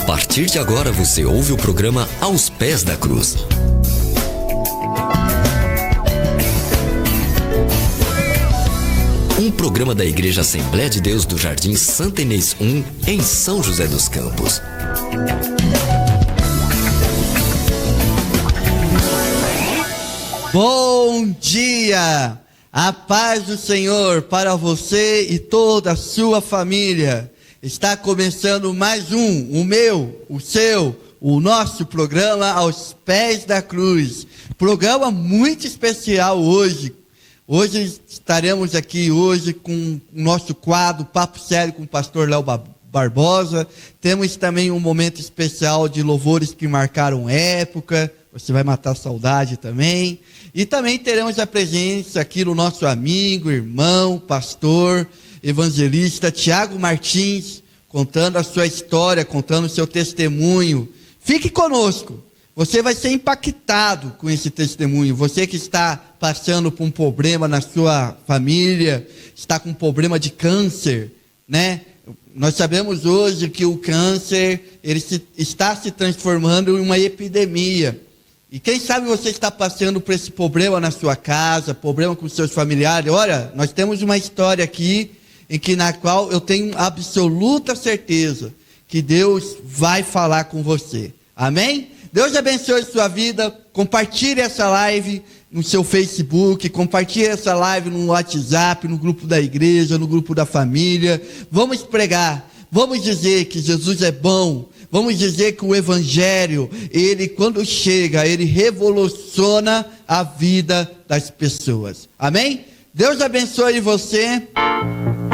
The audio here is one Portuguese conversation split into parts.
partir de agora você ouve o programa Aos Pés da Cruz. Um programa da Igreja Assembleia de Deus do Jardim Santa Inês 1, em São José dos Campos. Bom dia! A paz do Senhor para você e toda a sua família. Está começando mais o meu, o seu, o nosso programa Aos Pés da Cruz. Programa muito especial hoje. Hoje estaremos aqui com o nosso quadro Papo Sério com o pastor Léo Barbosa. Temos também um momento especial de louvores que marcaram época. Você vai matar a saudade também. E também teremos a presença aqui do nosso amigo, irmão, pastor, evangelista Tiago Martins, contando a sua história, contando o seu testemunho. Fique conosco. Você vai ser impactado com esse testemunho. Você que está passando por um problema na sua família, está com um problema de câncer, né? Nós sabemos hoje que o câncer está se transformando em uma epidemia. E quem sabe você está passando por esse problema na sua casa, problema com seus familiares. Olha, nós temos uma história aqui, na qual eu tenho absoluta certeza que Deus vai falar com você. Amém? Deus abençoe sua vida. Compartilhe essa live no seu Facebook, compartilhe essa live no WhatsApp, no grupo da igreja, no grupo da família. Vamos pregar, vamos dizer que Jesus é bom. Vamos dizer que o Evangelho, ele quando chega, ele revoluciona a vida das pessoas. Amém? Deus abençoe você.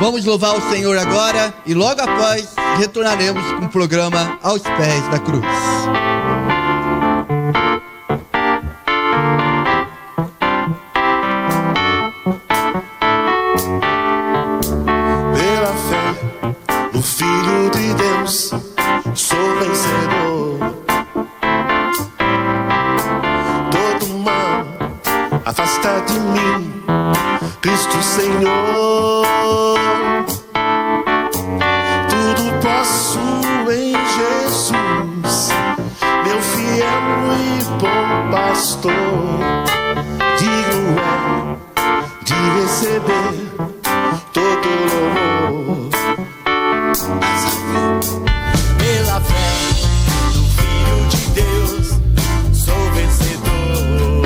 Vamos louvar o Senhor agora e logo após retornaremos com o programa Aos Pés da Cruz. Pela fé no Filho de Deus, sou vencedor. Todo mal afasta de mim, Cristo Senhor. Tudo posso em Jesus, meu fiel e bom pastor. Digno é de receber todo louvor. Pela fé no Filho de Deus, sou vencedor.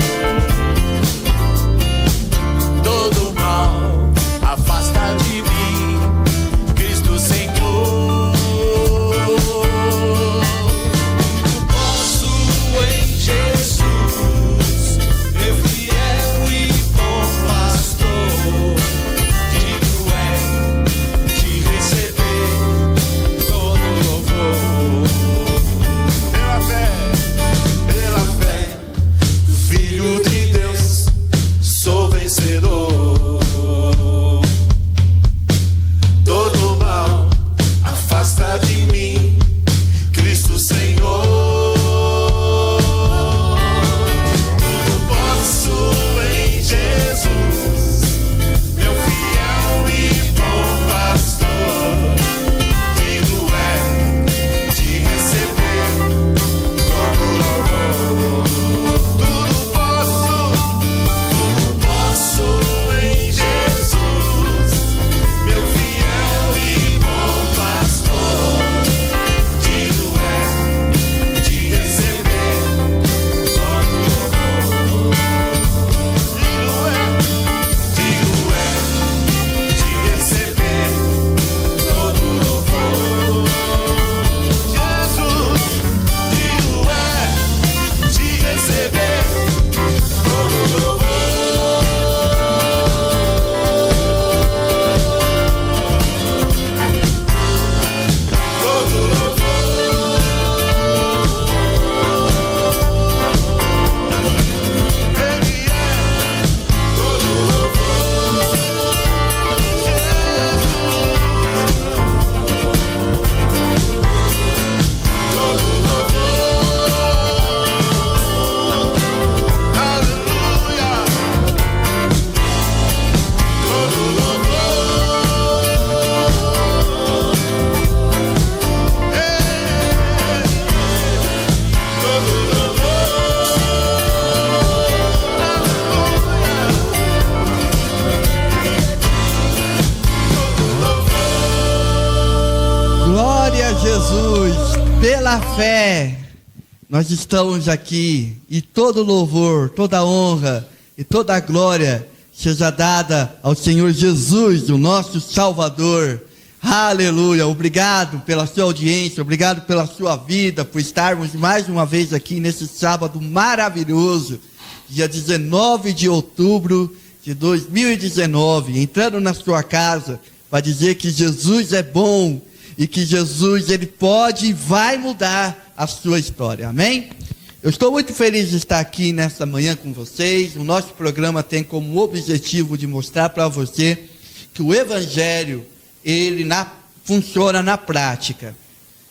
Todo mal afasta de mim, Cristo Senhor. Posso em Jesus, meu fiel e bom pastor. Digno é de receber Glória a Jesus, pela fé, nós estamos aqui e todo louvor, toda honra e toda glória seja dada ao Senhor Jesus, o nosso Salvador. Aleluia, obrigado pela sua audiência, obrigado pela sua vida, por estarmos mais uma vez aqui nesse sábado maravilhoso, dia 19 de outubro de 2019, entrando na sua casa para dizer que Jesus é bom e que Jesus, ele pode e vai mudar a sua história, amém? Eu estou muito feliz de estar aqui nessa manhã com vocês. O nosso programa tem como objetivo de mostrar para você que o Evangelho, ele funciona na prática.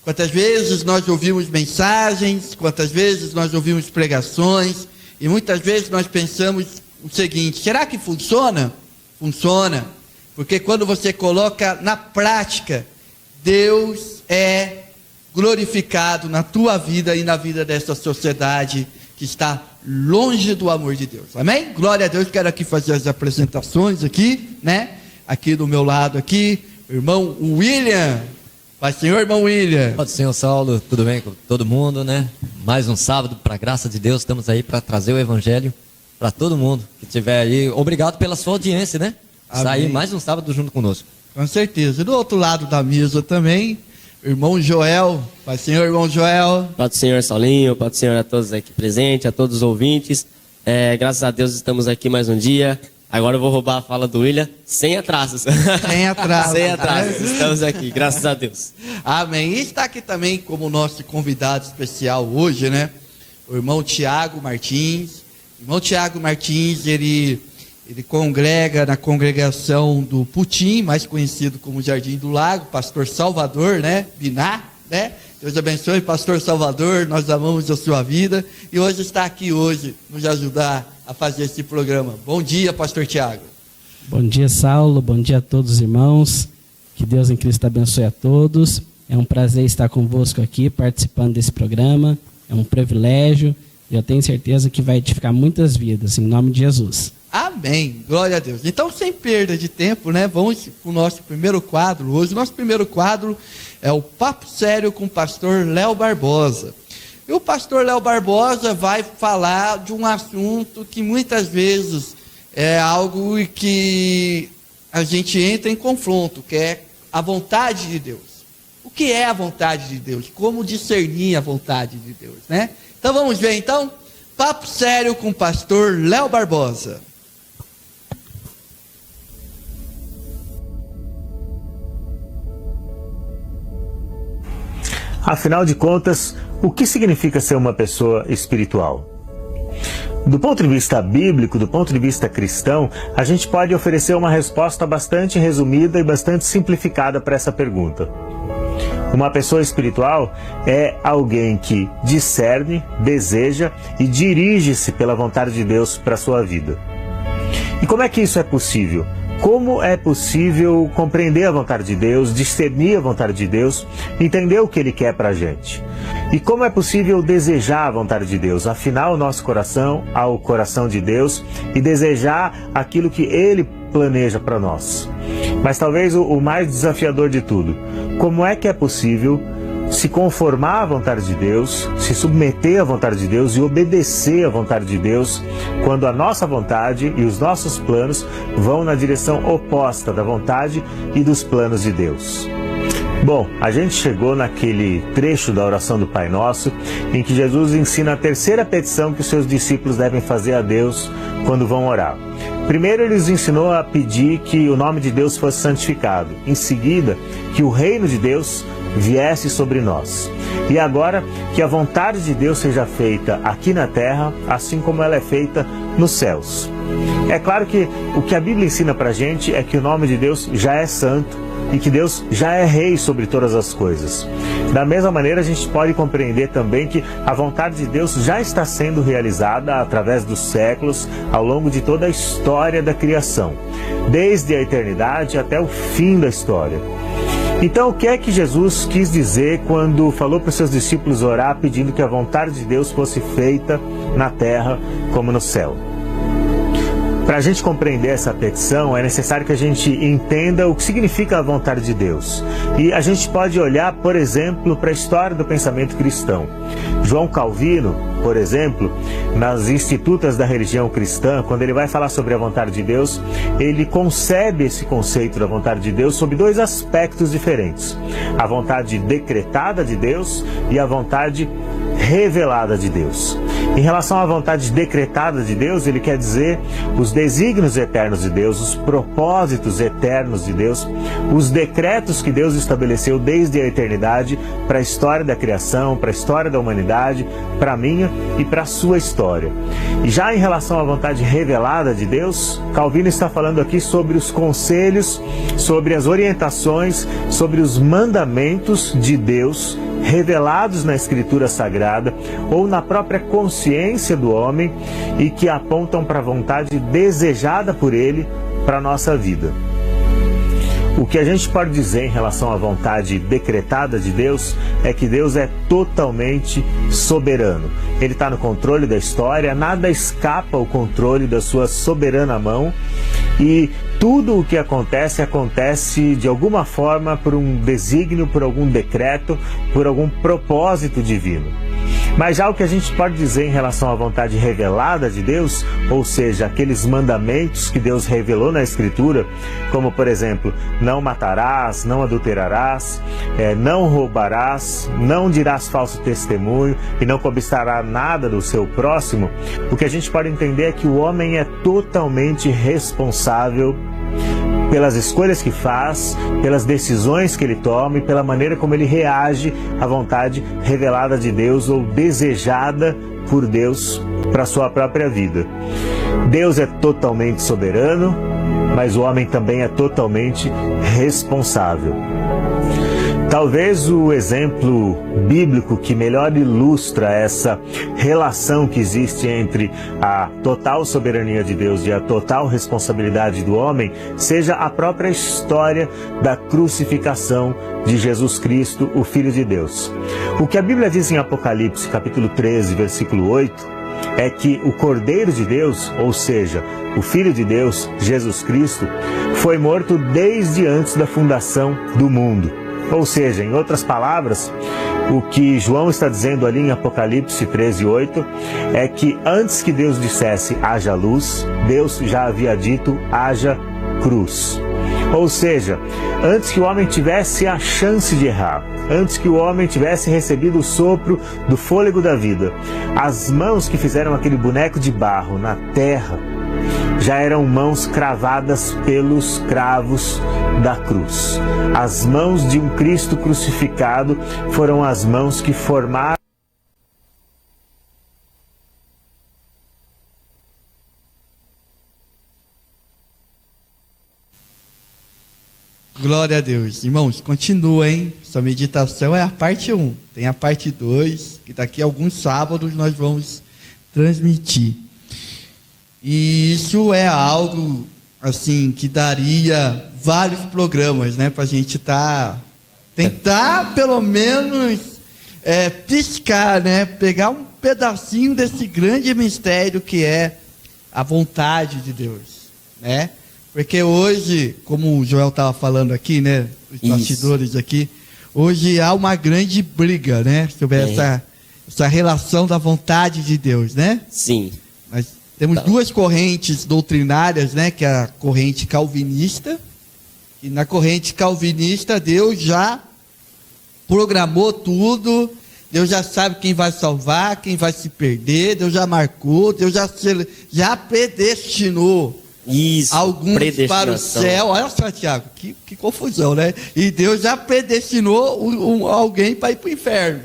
Quantas vezes nós ouvimos mensagens, quantas vezes nós ouvimos pregações, e muitas vezes nós pensamos o seguinte: será que funciona? Funciona, porque quando você coloca na prática, Deus é glorificado na tua vida e na vida dessa sociedade que está longe do amor de Deus, amém? Glória a Deus. Quero aqui fazer as apresentações aqui, né? Aqui do meu lado aqui, o irmão William. Pai Senhor, irmão William. Pode Senhor Saulo, tudo bem com todo mundo, né? Mais um sábado, para a graça de Deus, estamos aí para trazer o Evangelho para todo mundo que estiver aí. Obrigado pela sua audiência, né? Sair mais um sábado junto conosco. Com certeza. E do outro lado da mesa também, irmão Joel. Pai Senhor, irmão Joel. Pai do Senhor Saulinho, Pai do Senhor a todos aqui presentes, a todos os ouvintes. Graças a Deus estamos aqui mais um dia. Agora eu vou roubar a fala do William, sem atrasos. Sem atrasos. Sem atrasos, estamos aqui, graças a Deus. Amém. E está aqui também como nosso convidado especial hoje, né? O irmão Tiago Martins. O irmão Tiago Martins, ele congrega na congregação do Putim, mais conhecido como Jardim do Lago, pastor Salvador, né? Biná, né? Deus abençoe, pastor Salvador, nós amamos a sua vida, e hoje está aqui hoje, nos ajudar a fazer esse programa. Bom dia, pastor Tiago. Bom dia, Saulo, bom dia a todos os irmãos, que Deus em Cristo abençoe a todos. É um prazer estar convosco aqui, participando desse programa, é um privilégio, e eu tenho certeza que vai edificar muitas vidas, em nome de Jesus. Amém, glória a Deus. Então, sem perda de tempo, né, vamos para o nosso primeiro quadro. Hoje, o nosso primeiro quadro é o Papo Sério com o pastor Léo Barbosa. E o pastor Léo Barbosa vai falar de um assunto que muitas vezes é algo que a gente entra em confronto, que é a vontade de Deus. O que é a vontade de Deus? Como discernir a vontade de Deus, né? Então, vamos ver, então, Papo Sério com o pastor Léo Barbosa. Afinal de contas, o que significa ser uma pessoa espiritual? Do ponto de vista bíblico, do ponto de vista cristão, a gente pode oferecer uma resposta bastante resumida e bastante simplificada para essa pergunta. Uma pessoa espiritual é alguém que discerne, deseja e dirige-se pela vontade de Deus para a sua vida. E como é que isso é possível? Como é possível compreender a vontade de Deus, discernir a vontade de Deus, entender o que Ele quer para a gente? E como é possível desejar a vontade de Deus, afinar o nosso coração ao coração de Deus e desejar aquilo que Ele planeja para nós? Mas talvez o mais desafiador de tudo, como é que é possível se conformar à vontade de Deus, se submeter à vontade de Deus e obedecer à vontade de Deus, quando a nossa vontade e os nossos planos vão na direção oposta da vontade e dos planos de Deus? Bom, a gente chegou naquele trecho da oração do Pai Nosso, em que Jesus ensina a terceira petição que os seus discípulos devem fazer a Deus quando vão orar. Primeiro, ele nos ensinou a pedir que o nome de Deus fosse santificado. Em seguida, que o reino de Deus viesse sobre nós. E agora, que a vontade de Deus seja feita aqui na terra, assim como ela é feita nos céus. É claro que o que a Bíblia ensina pra gente é que o nome de Deus já é santo e que Deus já é rei sobre todas as coisas. Da mesma maneira, a gente pode compreender também que a vontade de Deus já está sendo realizada através dos séculos, ao longo de toda a história da criação, desde a eternidade até o fim da história. Então, o que é que Jesus quis dizer quando falou para os seus discípulos orar pedindo que a vontade de Deus fosse feita na terra como no céu? Para a gente compreender essa petição, é necessário que a gente entenda o que significa a vontade de Deus. E a gente pode olhar, por exemplo, para a história do pensamento cristão. João Calvino, por exemplo, nas Institutas da Religião Cristã, quando ele vai falar sobre a vontade de Deus, ele concebe esse conceito da vontade de Deus sob dois aspectos diferentes: a vontade decretada de Deus e a vontade revelada de Deus. Em relação à vontade decretada de Deus, ele quer dizer os desígnios eternos de Deus, os propósitos eternos de Deus, os decretos que Deus estabeleceu desde a eternidade para a história da criação, para a história da humanidade, para a minha e para a sua história. E já em relação à vontade revelada de Deus, Calvino está falando aqui sobre os conselhos, sobre as orientações, sobre os mandamentos de Deus revelados na Escritura Sagrada ou na própria consciência do homem e que apontam para a vontade desejada por ele para a nossa vida. O que a gente pode dizer em relação à vontade decretada de Deus é que Deus é totalmente soberano. Ele está no controle da história, nada escapa ao controle da sua soberana mão e tudo o que acontece de alguma forma por um desígnio, por algum decreto, por algum propósito divino. Mas já o que a gente pode dizer em relação à vontade revelada de Deus, ou seja, aqueles mandamentos que Deus revelou na Escritura, como por exemplo, não matarás, não adulterarás, não roubarás, não dirás falso testemunho e não cobiçarás nada do seu próximo, o que a gente pode entender é que o homem é totalmente responsável pelas escolhas que faz, pelas decisões que ele toma e pela maneira como ele reage à vontade revelada de Deus ou desejada por Deus para a sua própria vida. Deus é totalmente soberano, mas o homem também é totalmente responsável. Talvez o exemplo bíblico que melhor ilustra essa relação que existe entre a total soberania de Deus e a total responsabilidade do homem seja a própria história da crucificação de Jesus Cristo, o Filho de Deus. O que a Bíblia diz em Apocalipse, capítulo 13, versículo 8, é que o Cordeiro de Deus, ou seja, o Filho de Deus, Jesus Cristo, foi morto desde antes da fundação do mundo. Ou seja, em outras palavras, o que João está dizendo ali em Apocalipse 13:8 é que antes que Deus dissesse haja luz, Deus já havia dito haja cruz. Ou seja, antes que o homem tivesse a chance de errar, antes que o homem tivesse recebido o sopro do fôlego da vida, as mãos que fizeram aquele boneco de barro na terra já eram mãos cravadas pelos cravos da cruz. As mãos de um Cristo crucificado foram as mãos que formaram Glória a Deus. Irmãos, continua, hein? Essa meditação é a parte 1. Tem a parte 2, que daqui a alguns sábados nós vamos transmitir. E isso é algo, assim, que daria vários programas, né? Para a gente tentar, pelo menos, piscar, né? Pegar um pedacinho desse grande mistério que é a vontade de Deus, né? Porque hoje, como o Joel estava falando aqui, né? Os bastidores aqui, hoje há uma grande briga, né? Sobre essa relação da vontade de Deus, né? Sim. Nós temos duas correntes doutrinárias, né? Que é a corrente calvinista. E na corrente calvinista, Deus já programou tudo. Deus já sabe quem vai salvar, quem vai se perder. Deus já marcou, Deus já predestinou. Isso, alguns para o céu. Olha só, Tiago, que confusão, né? E Deus já predestinou alguém para ir para o inferno.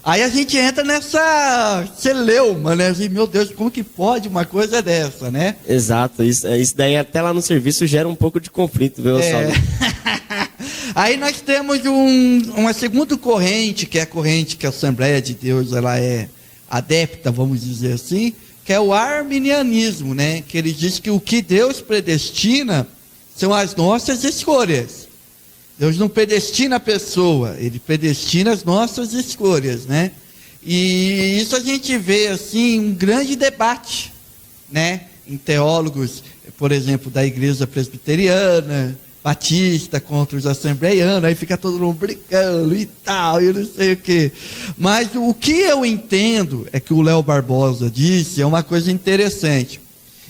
Aí a gente entra nessa celeuma, né? Assim, meu Deus, como que pode uma coisa dessa, né? Exato, isso daí até lá no serviço gera um pouco de conflito, viu, Saulo? Aí nós temos uma segunda corrente, que é a corrente que a Assembleia de Deus ela é adepta, vamos dizer assim, que é o arminianismo, né? Que ele diz que o que Deus predestina são as nossas escolhas. Deus não predestina a pessoa, Ele predestina as nossas escolhas, né? E isso a gente vê, assim, um grande debate, né? em teólogos, por exemplo, da igreja presbiteriana, batista contra os assembleianos, aí fica todo mundo brincando e tal, e não sei o quê. Mas o que eu entendo é que o Léo Barbosa disse é uma coisa interessante.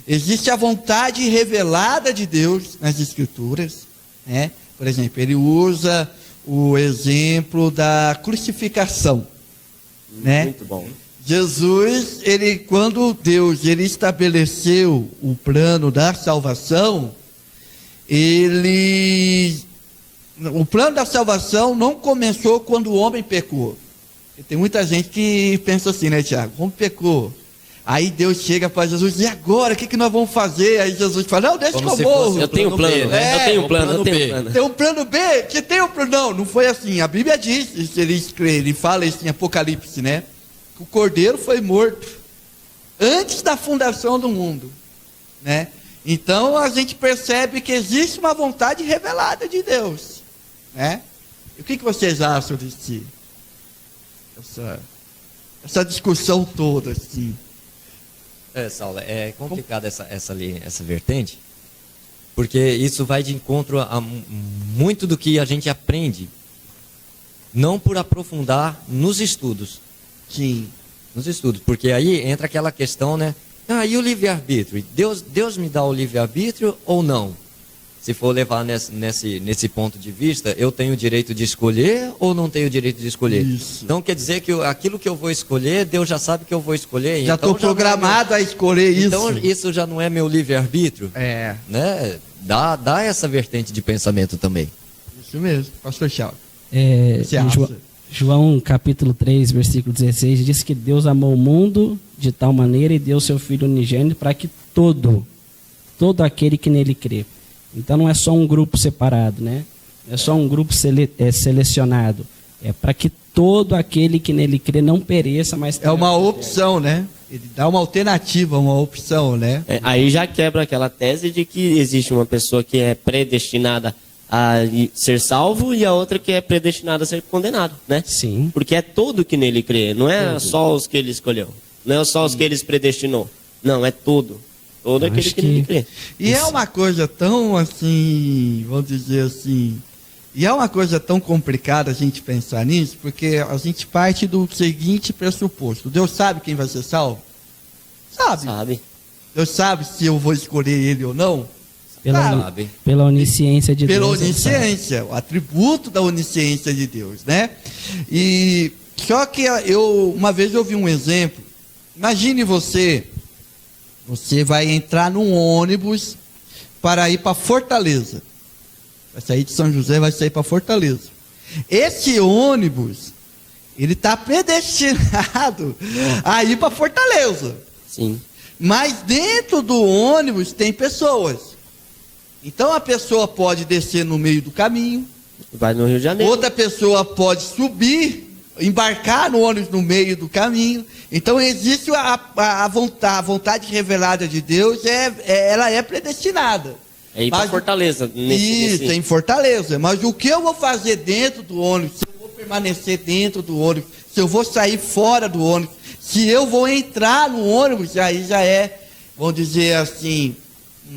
Existe a vontade revelada de Deus nas Escrituras, né? Por exemplo, ele usa o exemplo da crucificação, né? Muito bom. Jesus, quando Deus estabeleceu o plano da salvação, o plano da salvação não começou quando o homem pecou. E tem muita gente que pensa assim, né, Tiago? O homem pecou. Aí Deus chega para Jesus, e agora? O que nós vamos fazer? Aí Jesus fala, não, deixa que eu morro. Eu tenho um plano, B, né? Eu tenho um plano. Tem um plano B? Que tem um plano? Não foi assim. A Bíblia diz, ele fala isso em Apocalipse, né? Que o Cordeiro foi morto antes da fundação do mundo, né? Então a gente percebe que existe uma vontade revelada de Deus, né? E o que vocês acham essa discussão toda, assim? Saulo, é complicado essa vertente, porque isso vai de encontro a muito do que a gente aprende, não por aprofundar nos estudos. Sim. Nos estudos, porque aí entra aquela questão, né? E o livre-arbítrio? Deus me dá o livre-arbítrio ou não? Se for levar nesse ponto de vista, eu tenho o direito de escolher ou não tenho o direito de escolher? Isso. Então quer dizer que aquilo que eu vou escolher, Deus já sabe que eu vou escolher. Já estou programado a escolher isso. Então isso já não é meu livre-arbítrio? É. Né? Dá essa vertente de pensamento também. Isso mesmo, pastor Thiago. João capítulo 3, versículo 16, diz que Deus amou o mundo de tal maneira e deu seu Filho unigênito para que todo aquele que nele crê. Então não é só um grupo separado, né? Não é só um grupo selecionado. É para que todo aquele que nele crê não pereça, mas... É uma opção, né? Ele dá uma alternativa, uma opção, né? Aí já quebra aquela tese de que existe uma pessoa que é predestinada a ser salvo e a outra que é predestinada a ser condenado, né? Sim. Porque é todo que nele crê, não é só os que ele escolheu, não é só os que ele predestinou, não, é todo aquele que nele crê. E é uma coisa tão assim, vamos dizer assim, e é uma coisa tão complicada a gente pensar nisso, porque a gente parte do seguinte pressuposto: Deus sabe quem vai ser salvo? Sabe. Deus sabe se eu vou escolher ele ou não? Pela onisciência de Deus. Pela onisciência, o atributo da onisciência de Deus, né? E só que uma vez eu vi um exemplo. Imagine você vai entrar num ônibus para ir para Fortaleza. Vai sair de São José, vai sair para Fortaleza. Esse ônibus, ele está predestinado a ir para Fortaleza. Sim. Mas dentro do ônibus tem pessoas. Então a pessoa pode descer no meio do caminho. Vai no Rio de Janeiro. Outra pessoa pode subir, embarcar no ônibus no meio do caminho. Então existe a vontade revelada de Deus, ela é predestinada. É ir para Fortaleza. Isso, em Fortaleza. Mas o que eu vou fazer dentro do ônibus, se eu vou permanecer dentro do ônibus, se eu vou sair fora do ônibus, se eu vou entrar no ônibus, aí já é, vamos dizer assim,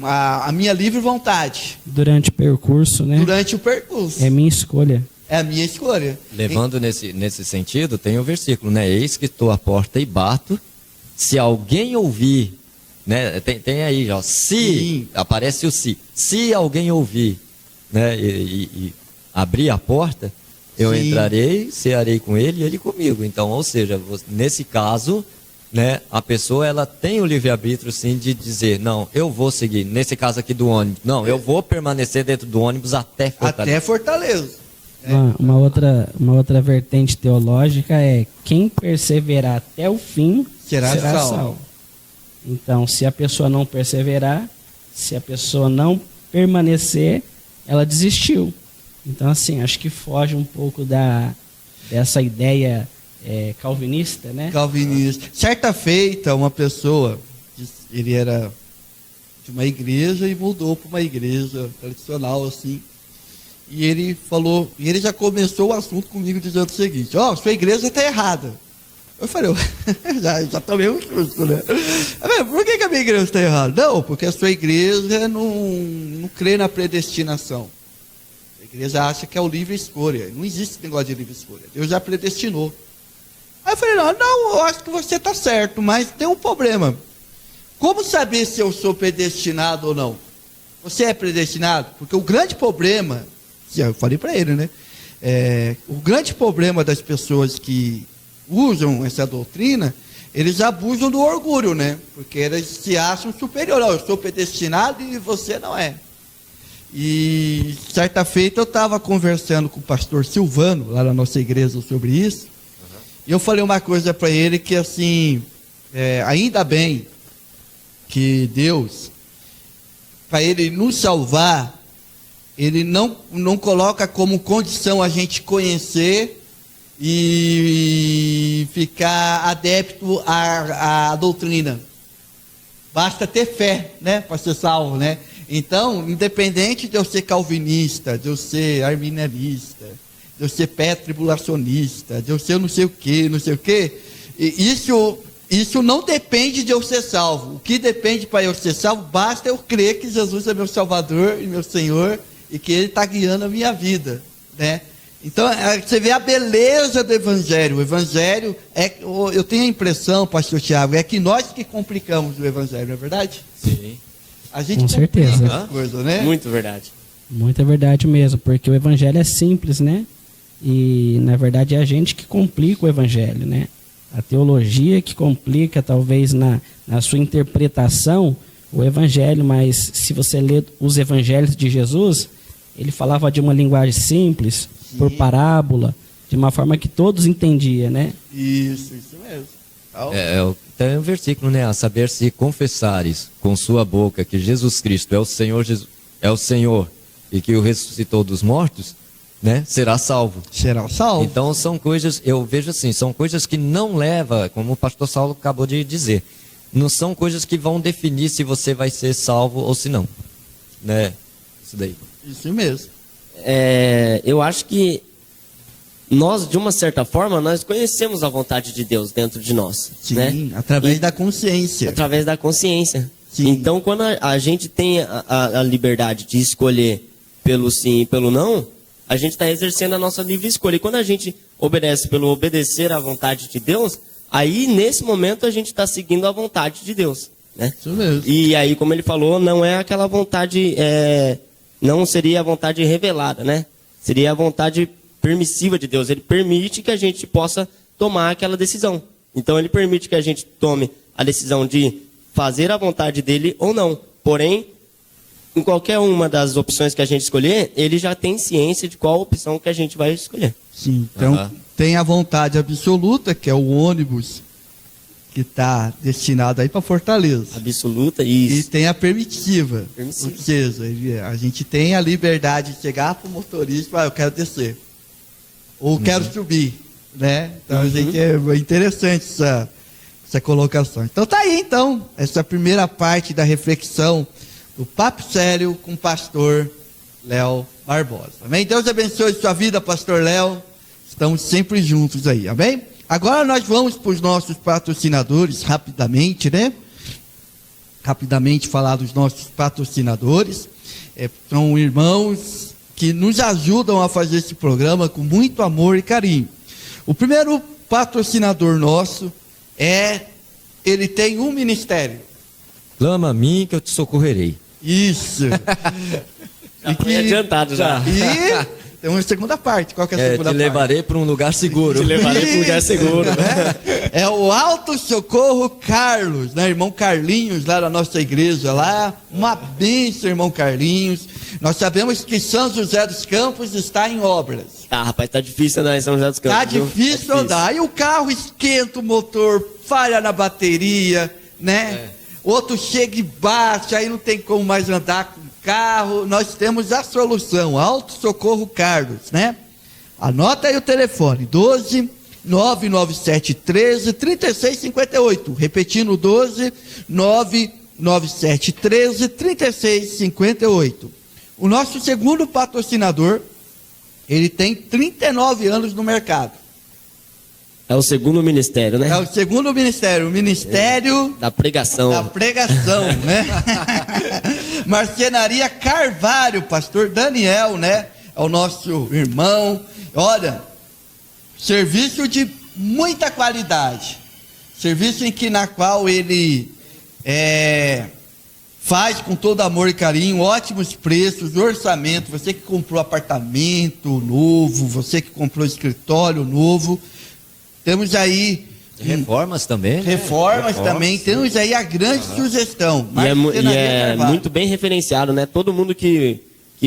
a minha livre vontade. Durante o percurso, né? Durante o percurso. É minha escolha. É a minha escolha. Levando nesse sentido, tem o versículo, né? Eis que estou à porta e bato. Se alguém ouvir, né? Tem aí, ó. Se, aparece o se. Se alguém ouvir, né? E abrir a porta, eu entrarei, cearei com ele e ele comigo. Então, ou seja, nesse caso, né? A pessoa, ela tem o livre-arbítrio, sim, de dizer, não, eu vou seguir. Nesse caso aqui do ônibus, não, eu vou permanecer dentro do ônibus até Fortaleza. Até Fortaleza. Uma outra vertente teológica é: quem perseverar até o fim será salvo. Então, se a pessoa não perseverar, se a pessoa não permanecer, ela desistiu. Então, assim, acho que foge um pouco dessa ideia calvinista, né? Calvinista. Certa feita, uma pessoa, ele era de uma igreja e mudou para uma igreja tradicional, assim. E ele falou, e ele já começou o assunto comigo dizendo o seguinte: sua igreja está errada. Eu falei, já tomei um susto, né? Por que a minha igreja está errada? Não, porque a sua igreja não crê na predestinação. A igreja acha que é o livre escolha. Não existe esse negócio de livre escolha. Deus já predestinou. Aí eu falei, não, eu acho que você está certo, mas tem um problema. Como saber se eu sou predestinado ou não? Você é predestinado? Porque o grande problema, eu falei para ele, né? O grande problema das pessoas que usam essa doutrina, eles abusam do orgulho, né? Porque eles se acham superior. Eu sou predestinado e você não é. E certa feita eu estava conversando com o pastor Silvano, lá na nossa igreja, sobre isso. E eu falei uma coisa para ele que assim, ainda bem que Deus, para Ele nos salvar, Ele não coloca como condição a gente conhecer e ficar adepto à doutrina. Basta ter fé, né, para ser salvo, né? Então, independente de eu ser calvinista, de eu ser arminianista, de eu ser pré-tribulacionista, de eu ser não sei o quê, isso não depende de eu ser salvo. O que depende para eu ser salvo, basta eu crer que Jesus é meu Salvador e meu Senhor e que Ele está guiando a minha vida, né? Então, você vê a beleza do Evangelho. O Evangelho, eu tenho a impressão, pastor Tiago, é que nós que complicamos o Evangelho, não é verdade? Sim. A gente Com certeza. as coisas, né? Muito verdade. Muita verdade mesmo, porque o evangelho é simples, né? E, na verdade, é a gente que complica o evangelho, né? A teologia que complica, talvez, na sua interpretação, o evangelho, mas se você ler os evangelhos de Jesus, ele falava de uma linguagem simples, sim, por parábola, de uma forma que todos entendiam, né? Isso mesmo. Tem um versículo, né? A saber, se confessares com sua boca que Jesus Cristo é o Senhor e que o ressuscitou dos mortos, né? Será salvo. Será salvo. Então são coisas, eu vejo assim, são coisas que não leva, como o pastor Saulo acabou de dizer, não são coisas que vão definir se você vai ser salvo ou se não, né? Isso daí. Isso mesmo. Eu acho que nós, de uma certa forma, nós conhecemos a vontade de Deus dentro de nós. Sim, né? através da consciência. Através da consciência. Sim. Então, quando a gente tem a liberdade de escolher pelo sim e pelo não, a gente está exercendo a nossa livre escolha. E quando a gente obedece pelo obedecer à vontade de Deus, aí, nesse momento, a gente está seguindo a vontade de Deus. Né? Isso mesmo. E aí, como ele falou, não é aquela vontade, não seria a vontade revelada, né? Seria a vontade permissiva de Deus. Ele permite que a gente possa tomar aquela decisão. Então, ele permite que a gente tome a decisão de fazer a vontade dele ou não. Porém, em qualquer uma das opções que a gente escolher, ele já tem ciência de qual opção que a gente vai escolher. Sim, então tem a vontade absoluta, que é o ônibus que está destinado aí para Fortaleza. Absoluta, isso. E tem a permissiva. Ou seja, a gente tem a liberdade de chegar para o motorista e falar, eu quero descer. Ou quero subir, né? Então, a gente, é interessante essa colocação. Então, tá aí, então, essa primeira parte da reflexão do Papo Sério com o pastor Léo Barbosa. Amém? Deus abençoe sua vida, pastor Léo. Estamos sempre juntos aí, amém? Agora nós vamos para os nossos patrocinadores, rapidamente, né? Rapidamente falar dos nossos patrocinadores. São irmãos que nos ajudam a fazer esse programa com muito amor e carinho. O primeiro patrocinador nosso ele tem um ministério. Clama a mim que eu te socorrerei. Isso. Já foi adiantado já. E tem uma segunda parte. Qual que é a segunda parte? Te levarei para um lugar seguro. Te levarei para um lugar seguro. É o Alto Socorro Carlos, né? Irmão Carlinhos, lá da nossa igreja lá. Uma bênção, irmão Carlinhos. Nós sabemos que São José dos Campos está em obras. Rapaz, tá difícil andar em São José dos Campos. Tá difícil andar. Aí o carro esquenta o motor, falha na bateria, né? Outro chega e bate, aí não tem como mais andar com o carro. Nós temos a solução, Alto Socorro Carlos, né? Anota aí o telefone, 12 997 13 3658. Repetindo, 12 997 13 3658. O nosso segundo patrocinador, ele tem 39 anos no mercado. É o segundo ministério, né? É o segundo ministério, o ministério Da pregação. da pregação, né? Marcenaria Carvalho, pastor Daniel, né? É o nosso irmão. Olha, serviço de muita qualidade. Serviço na qual ele faz com todo amor e carinho, ótimos preços, orçamento. Você que comprou apartamento novo, você que comprou escritório novo. Temos aí Reformas também, né? reformas também. Temos aí a grande sugestão. E é Marcenaria Carvalho. muito bem referenciado, né? Todo mundo que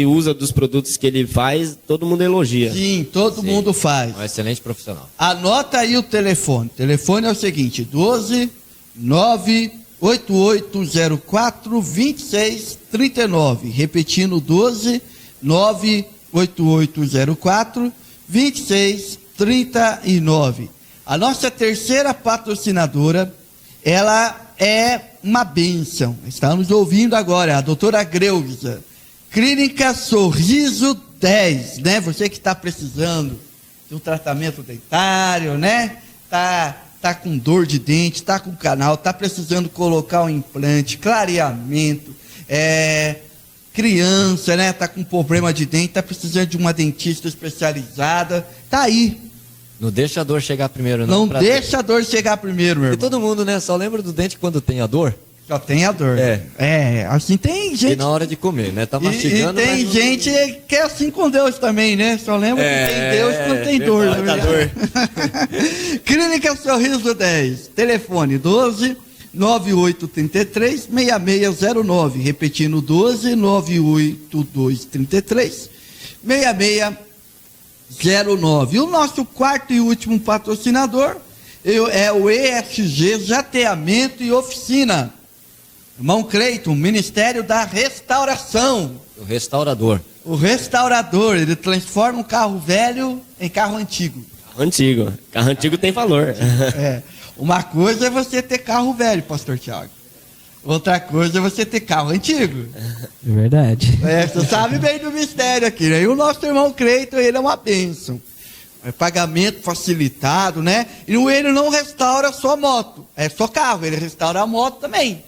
usa dos produtos que ele faz, todo mundo elogia. Sim, todo mundo faz. Um excelente profissional. Anota aí o telefone. O telefone é o seguinte: 12 98804 2639. Repetindo, 12 98804 2639. A nossa terceira patrocinadora, ela é uma bênção. Estamos ouvindo agora a doutora Greuza. Clínica Sorriso 10, né? Você que está precisando de um tratamento dentário, né? Tá com dor de dente, tá com canal, tá precisando colocar um implante, clareamento, criança, né? Tá com problema de dente, tá precisando de uma dentista especializada, tá aí. Não deixa a dor chegar primeiro, não. Não deixa a dor chegar primeiro, meu E irmão. todo mundo, né? Só lembra do dente quando tem a dor. Só tem a dor. Assim tem E gente. na hora de comer, né? Tá E mastigando, tem mas não- gente que é assim com Deus também, né? Só lembra que tem Deus quando tem dor. verdade, né? Clínica Sorriso 10. Telefone 12 9833 6609. Repetindo, 12 98233 6609. E o nosso quarto e último patrocinador é o ESG Jateamento e Oficina. Irmão Cleiton, Ministério da Restauração. O restaurador. O restaurador, ele transforma um carro velho em carro antigo. Carro antigo. Carro antigo tem valor. Uma coisa é você ter carro velho, pastor Tiago. Outra coisa é você ter carro antigo. É verdade. Você sabe bem do mistério aqui, né? E o nosso irmão Cleiton, ele é uma bênção. É pagamento facilitado, né? E ele não restaura só moto, é só carro, ele restaura a moto também.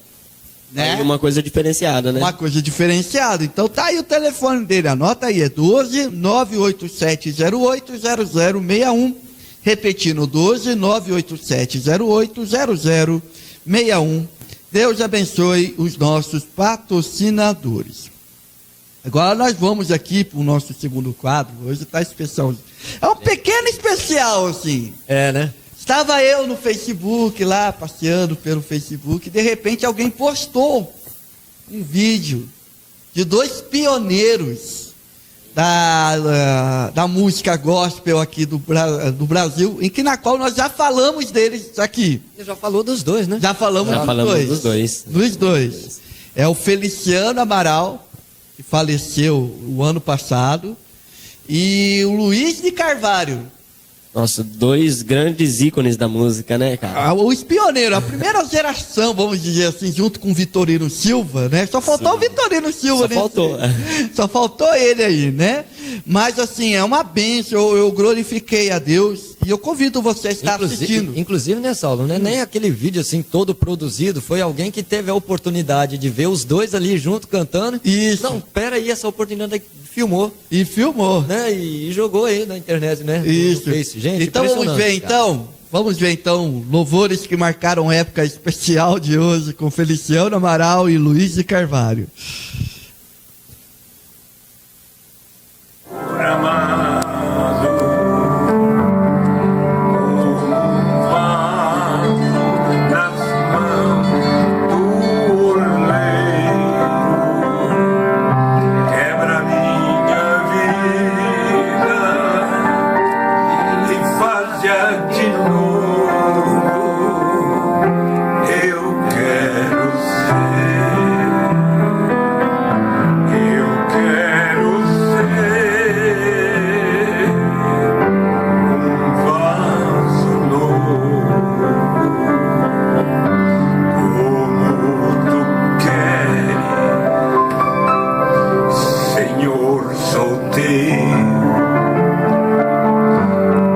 Né? Uma coisa diferenciada, né? Uma coisa diferenciada. Então tá aí o telefone dele, anota aí, é 12 98708 0061. Repetindo, 12 98708 0061. Deus abençoe os nossos patrocinadores. Agora nós vamos aqui para o nosso segundo quadro. Hoje está especial. É um pequeno especial, assim. Né? Estava eu no Facebook, lá, passeando pelo Facebook, e de repente alguém postou um vídeo de dois pioneiros da música gospel aqui do Brasil, na qual nós já falamos deles aqui. Você já falou dos dois, né? Já falamos dos dois. Dos dois. É o Feliciano Amaral, que faleceu o ano passado, e o Luiz de Carvalho. Nossa, dois grandes ícones da música, né, cara? Os pioneiros, a primeira geração, vamos dizer assim, junto com o Vitorino Silva, né? Só faltou o Vitorino Silva, né? Só faltou ele aí, né? Mas assim, é uma bênção, eu glorifiquei a Deus e eu convido você a estar assistindo. Inclusive, né, Saulo? Não é nem aquele vídeo assim todo produzido, foi alguém que teve a oportunidade de ver os dois ali junto cantando. Isso. Não, pera aí, essa oportunidade filmou. E filmou. Né? E jogou aí na internet, né? Isso. No Face. Gente, então vamos ver então louvores que marcaram época especial de hoje com Feliciano Amaral e Luiz de Carvalho.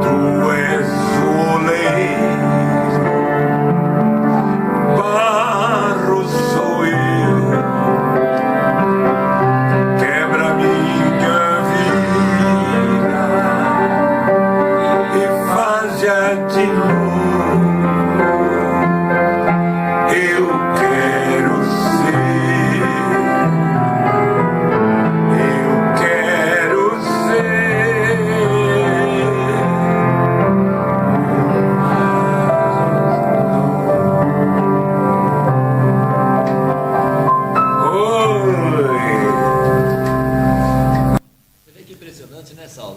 Tu és o oleiro. seja de novo. Eu quero ser. Eu quero ser.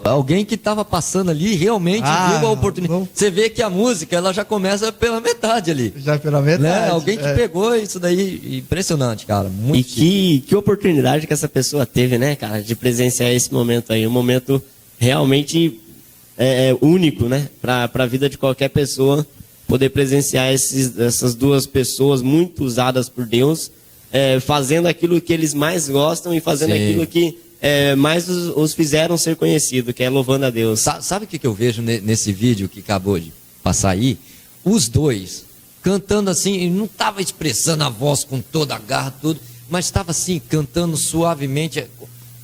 Alguém que estava passando ali realmente viu a oportunidade. Você vê que a música ela já começa pela metade ali. Já pela metade. Né? Alguém que pegou isso daí, impressionante, cara. Muito e que oportunidade que essa pessoa teve, né, cara, de presenciar esse momento aí. Um momento realmente único, né, para a vida de qualquer pessoa, poder presenciar essas duas pessoas muito usadas por Deus, fazendo aquilo que eles mais gostam e fazendo aquilo que mais os fizeram ser conhecidos, que é louvando a Deus. Sabe o que eu vejo nesse vídeo que acabou de passar aí? Os dois cantando assim, não estava expressando a voz com toda a garra, tudo, mas estava assim, cantando suavemente,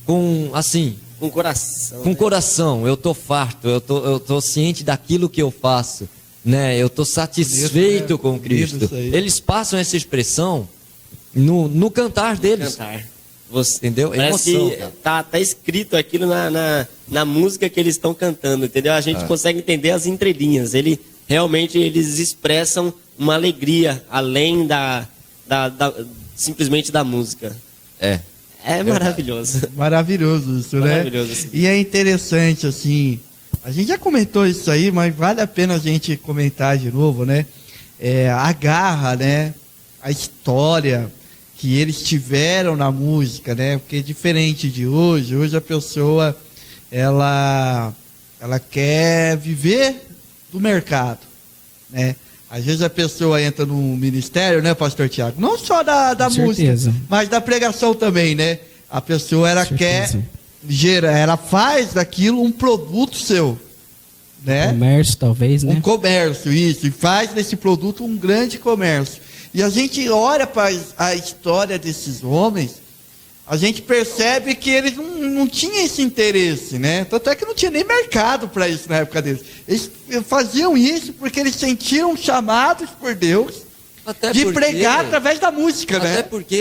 com assim... Com coração. Com coração. Eu tô farto, eu tô ciente daquilo que eu faço, né? Eu tô satisfeito com Cristo. Eles passam essa expressão no cantar deles. Você, entendeu? Parece emoção, que tá escrito aquilo na música que eles estão cantando, entendeu? A gente consegue entender as entrelinhas. Eles expressam uma alegria além simplesmente da música. É maravilhoso. Maravilhoso isso, né? Maravilhoso, assim. E é interessante, assim, a gente já comentou isso aí, mas vale a pena a gente comentar de novo, né? A garra, né? A história que eles tiveram na música, né? Porque é diferente de hoje. Hoje a pessoa, ela quer viver do mercado, né? Às vezes a pessoa entra no ministério, né, pastor Tiago? Não só da música, mas da pregação também, né? A pessoa, ela quer gerar, ela faz daquilo um produto seu, né? Comércio, talvez, né? Um comércio, isso. E faz desse produto um grande comércio. E a gente olha para a história desses homens, a gente percebe que eles não tinham esse interesse, né? Tanto é que não tinha nem mercado para isso na época deles. Eles faziam isso porque eles sentiam chamados por Deus de pregar através da música, né? Até porque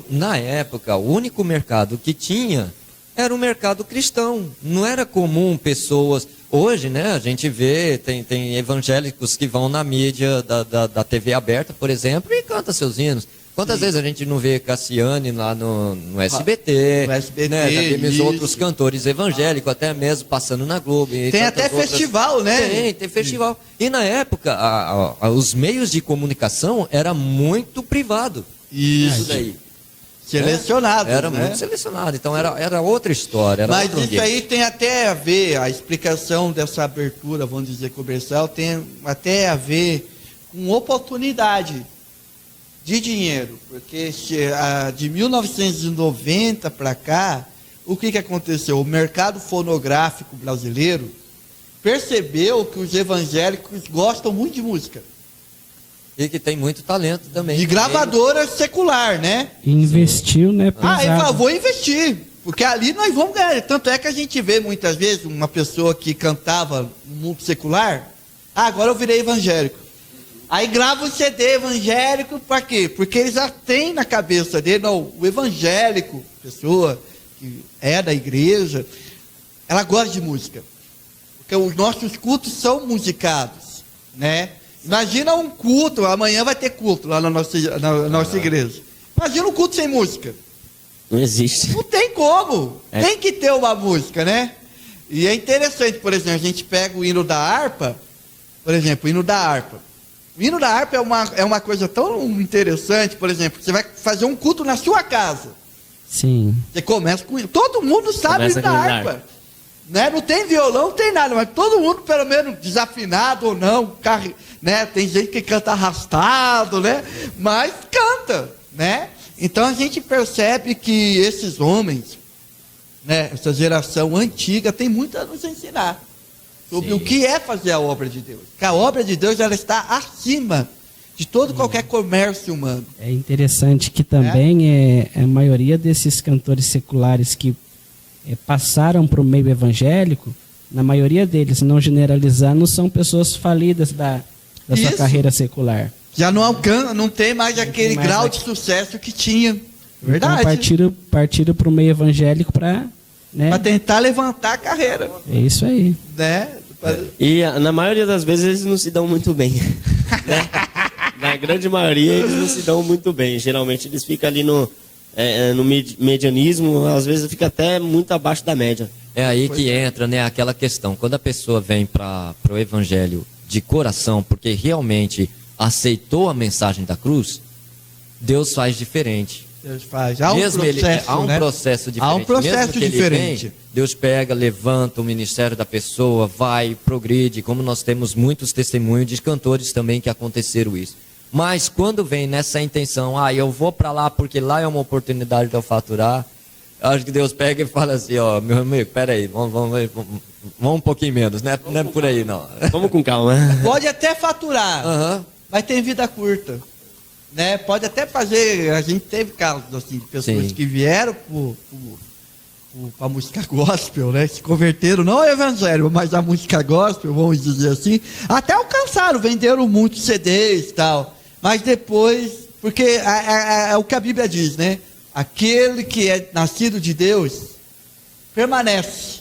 na época, o único mercado que tinha era o mercado cristão. Não era comum pessoas... Hoje, né, a gente vê, tem evangélicos que vão na mídia da TV aberta, por exemplo, e canta seus hinos. Quantas vezes a gente não vê Cassiane lá no SBT, no SBT, né? Já vimos outros cantores evangélicos, até mesmo passando na Globo. Tem até festival, né? Tem festival. E na época, os meios de comunicação era muito privado. Isso daí. Selecionado, Era né? muito selecionado, então era outra história. Mas isso aí tem até a ver, a explicação dessa abertura, vamos dizer, comercial, tem até a ver com oportunidade de dinheiro, porque de 1990 para cá, o que aconteceu? O mercado fonográfico brasileiro percebeu que os evangélicos gostam muito de música. E que tem muito talento também. De gravadora secular, né? Investiu, né? Eu vou investir, porque ali nós vamos ganhar. Tanto é que a gente vê muitas vezes uma pessoa que cantava no mundo secular, agora eu virei evangélico. Aí grava um CD evangélico, para quê? Porque eles já têm na cabeça dele, não, o evangélico, pessoa que é da igreja, ela gosta de música. Porque os nossos cultos são musicados, né? Imagina um culto, amanhã vai ter culto lá na nossa igreja. Imagina um culto sem música. Não existe. Não tem como. Tem que ter uma música, né? E é interessante, por exemplo, a gente pega o hino da harpa, por exemplo, o hino da harpa. O hino da harpa é uma coisa tão interessante, por exemplo, você vai fazer um culto na sua casa. Sim. Você começa com hino. Todo mundo sabe o hino da harpa. Né? Não tem violão, não tem nada, mas todo mundo, pelo menos, desafinado ou não, né? Tem gente que canta arrastado, né? Mas canta, né? Então a gente percebe que esses homens, né? Essa geração antiga tem muito a nos ensinar sobre o que é fazer a obra de Deus. Porque a obra de Deus, ela está acima de todo qualquer comércio humano. É interessante que também a maioria desses cantores seculares que passaram para o meio evangélico na maioria deles, não generalizando, são pessoas falidas da sua Isso. carreira secular. Já não alcança, não tem mais aquele mais grau aqui. de sucesso que tinha. Verdade. Então partiram para o meio evangélico para... Né? Para tentar levantar a carreira. É isso aí. Né? E na maioria das vezes eles não se dão muito bem. Né? Na grande maioria eles não se dão muito bem. Geralmente eles ficam ali no medianismo, às vezes fica até muito abaixo da média. É aí que entra, né, aquela questão. Quando a pessoa vem para o evangelho de coração, porque realmente aceitou a mensagem da cruz, Deus faz diferente. Deus faz. Há um Mesmo processo, há um né? processo diferente. Há um processo Mesmo que ele diferente. vem, Deus pega, levanta o ministério da pessoa, vai, progride, como nós temos muitos testemunhos de cantores também que aconteceram isso. Mas quando vem nessa intenção, eu vou para lá porque lá é uma oportunidade de eu faturar, acho que Deus pega e fala assim, ó, meu amigo, peraí, vamos um pouquinho menos, não é por aí não. Vamos com calma. Pode até faturar, Aham. mas tem vida curta. Né? Pode até fazer, a gente teve casos assim, de pessoas Sim. que vieram para a música gospel, né? Se converteram, não ao evangelho, mas a música gospel, vamos dizer assim, até alcançaram, venderam muitos CDs e tal, mas depois, porque é o que a Bíblia diz, né? Aquele que é nascido de Deus permanece.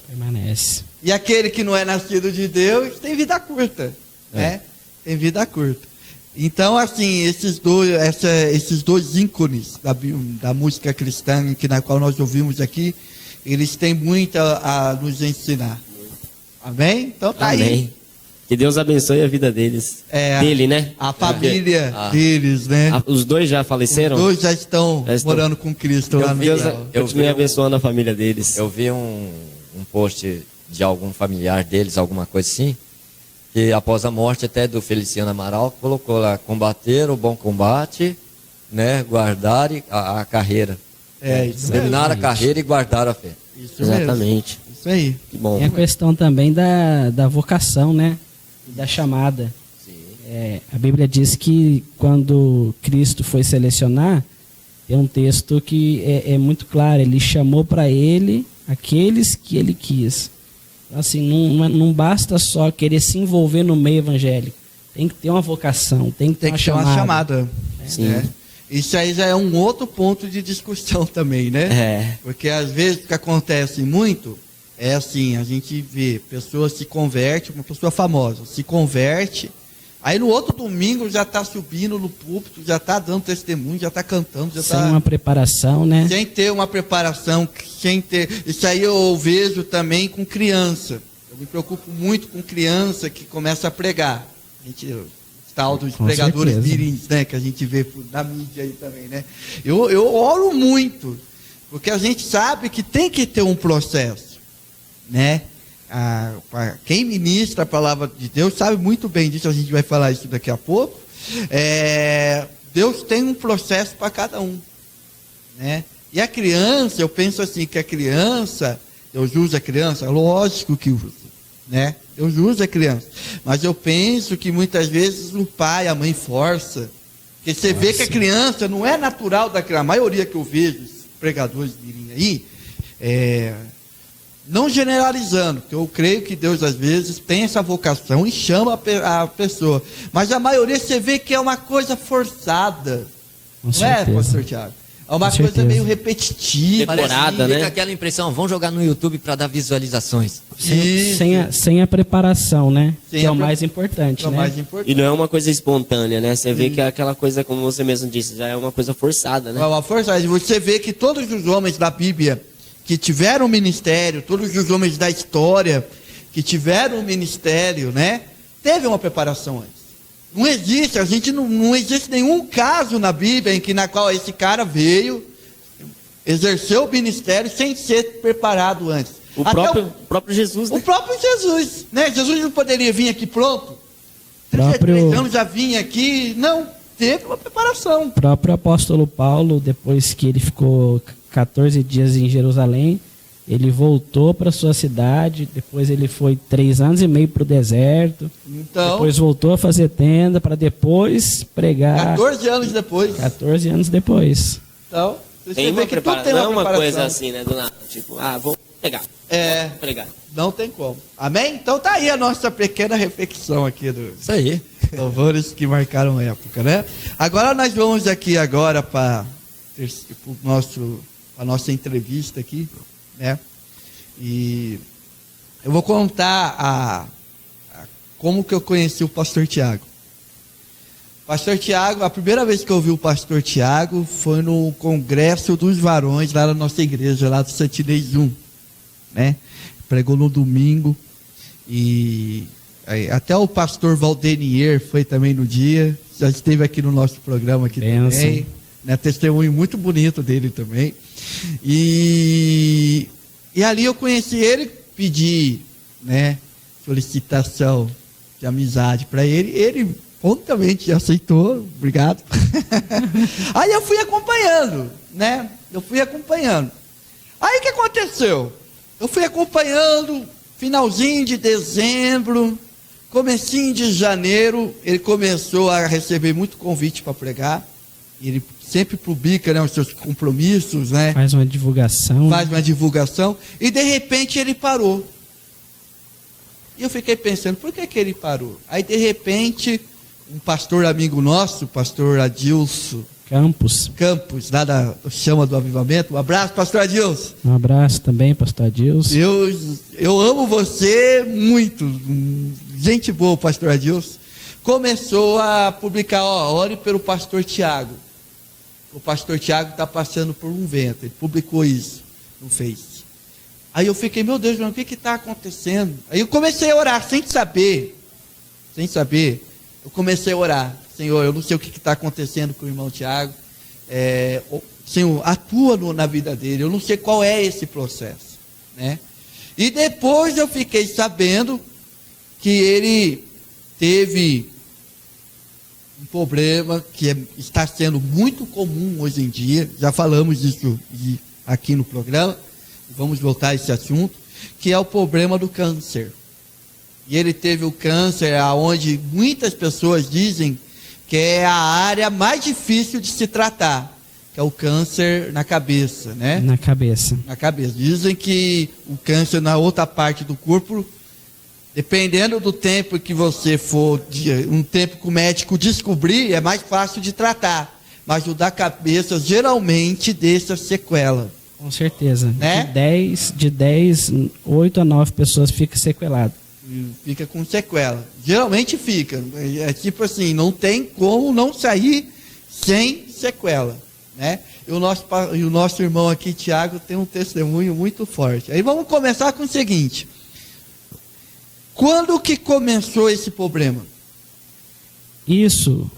E aquele que não é nascido de Deus tem vida curta, né? Tem vida curta. Então, assim, esses dois ícones da música cristã, na qual nós ouvimos aqui, eles têm muito a nos ensinar. Amém? Então tá Amém. aí. Que Deus abençoe a vida deles. Dele, né? A família deles, né? Os dois já faleceram? Os dois já estão morando com Cristo lá no Deus céu. continue abençoando a família deles. Eu vi um post de algum familiar deles, alguma coisa assim, que após a morte até do Feliciano Amaral, colocou lá, combater o bom combate, né, guardar a carreira. Isso mesmo. Terminar a carreira e guardar a fé. Isso Exatamente. mesmo. Isso aí. Que bom. Tem a questão também da vocação, né? Da chamada. A Bíblia diz que quando Cristo foi selecionar, tem um texto que é muito claro, ele chamou para ele aqueles que ele quis. Assim, não basta só querer se envolver no meio evangélico. Tem que ter uma vocação, tem que ter Tem que ter uma chamada. Sim. Né? Isso aí já é um outro ponto de discussão também, né? Porque às vezes o que acontece muito é assim, a gente vê pessoas se convertem, uma pessoa famosa se converte, aí no outro domingo já está subindo no púlpito, já está dando testemunho, já está cantando, já sem uma preparação, né? Sem ter uma preparação, sem ter. Isso aí eu vejo também com criança. Eu me preocupo muito com criança que começa a pregar. A gente, tal dos Com pregadores certeza. mirins, né, que a gente vê na mídia aí também, né? Eu oro muito, porque a gente sabe que tem que ter um processo, né? Quem ministra a palavra de Deus sabe muito bem disso, a gente vai falar isso daqui a pouco. Deus tem um processo para cada um, né? E a criança, eu penso assim, que a criança, Deus usa a criança, lógico que usa, né? Deus usa a criança, mas eu penso que muitas vezes o pai, a mãe força, porque você vê que a criança não é natural da criança, a maioria que eu vejo, esses pregadores mirim aí, não generalizando, porque eu creio que Deus às vezes tem essa vocação e chama a pessoa, mas a maioria você vê que é uma coisa forçada, Com não certeza. é, pastor Thiago? É uma Com coisa certeza. meio repetitiva. Decorada, Fica né? aquela impressão, vamos jogar no YouTube para dar visualizações. Isso. Sem a preparação, né? Sem que é a o pre- mais importante, É o né? mais importante. E não é uma coisa espontânea, né? Você vê que é aquela coisa, como você mesmo disse, já é uma coisa forçada, né? É uma força. Você vê que todos os homens da Bíblia que tiveram ministério, todos os homens da história que tiveram ministério, né? Teve uma preparação antes. Não existe, não existe nenhum caso na Bíblia na qual esse cara veio, exerceu o ministério sem ser preparado antes. O Até próprio Jesus, o né? próprio Jesus, né? Jesus não poderia vir aqui pronto. Próprio- 33 anos já vinha aqui, não, teve uma preparação. O próprio apóstolo Paulo, depois que ele ficou 14 dias em Jerusalém, ele voltou para sua cidade, depois ele foi 3 anos e meio para o deserto, Então, depois voltou a fazer tenda para depois pregar 14 anos depois. 14 anos depois. Então, você Tem vê uma que tudo preparação, tem não é uma uma preparação. coisa assim, né? Do nada. Tipo, pregar. É, Pregar. não tem como. Amém? Então tá aí a nossa pequena reflexão aqui dos Isso aí. louvores que marcaram época, né? Agora nós vamos aqui agora para a nossa entrevista aqui, né? E eu vou contar como que eu conheci o pastor Tiago. Pastor Tiago, a primeira vez que eu vi o pastor Tiago foi no congresso dos varões lá na nossa igreja, lá do Santinês 1, né? Pregou no domingo e até o pastor Valdenier foi também no dia, já esteve aqui no nosso programa aqui também, né? Testemunho muito bonito dele também. E ali eu conheci ele, pedi, né, solicitação de amizade para ele prontamente aceitou, obrigado. Aí eu fui acompanhando, né? Aí o que aconteceu? Eu fui acompanhando, finalzinho de dezembro, comecinho de janeiro, ele começou a receber muito convite para pregar. Ele sempre publica, né, os seus compromissos, né? Faz uma divulgação. E de repente ele parou. E eu fiquei pensando, por que ele parou? Aí de repente, um pastor amigo nosso, pastor Adilson Campos, lá da Chama do Avivamento. Um abraço, pastor Adilson. Um abraço também, pastor Adilson. Eu amo você muito. Gente boa, pastor Adilson. Começou a publicar, ore pelo pastor Tiago. O pastor Tiago está passando por um vento. Ele publicou isso no Face. Aí eu fiquei, meu Deus, o que está acontecendo? Aí eu comecei a orar, sem saber. Eu comecei a orar. Senhor, eu não sei o que está acontecendo com o irmão Tiago. Senhor, atua na vida dele. Eu não sei qual é esse processo, né? E depois eu fiquei sabendo que ele teve um problema que está sendo muito comum hoje em dia. Já falamos disso aqui no programa. Vamos voltar a esse assunto, que é o problema do câncer. E ele teve o câncer aonde muitas pessoas dizem que é a área mais difícil de se tratar, que é o câncer na cabeça, né? Na cabeça. Dizem que o câncer na outra parte do corpo, dependendo do tempo que você for, um tempo que o médico descobrir, é mais fácil de tratar. Mas o da cabeça geralmente deixa sequela. Com certeza. Né? De 10, 8 a 9 pessoas ficam sequeladas. Fica com sequela. Geralmente fica. É tipo assim, não tem como não sair sem sequela, né? E o nosso irmão aqui, Tiago, tem um testemunho muito forte. Aí vamos começar com o seguinte. Quando que começou esse problema? Isso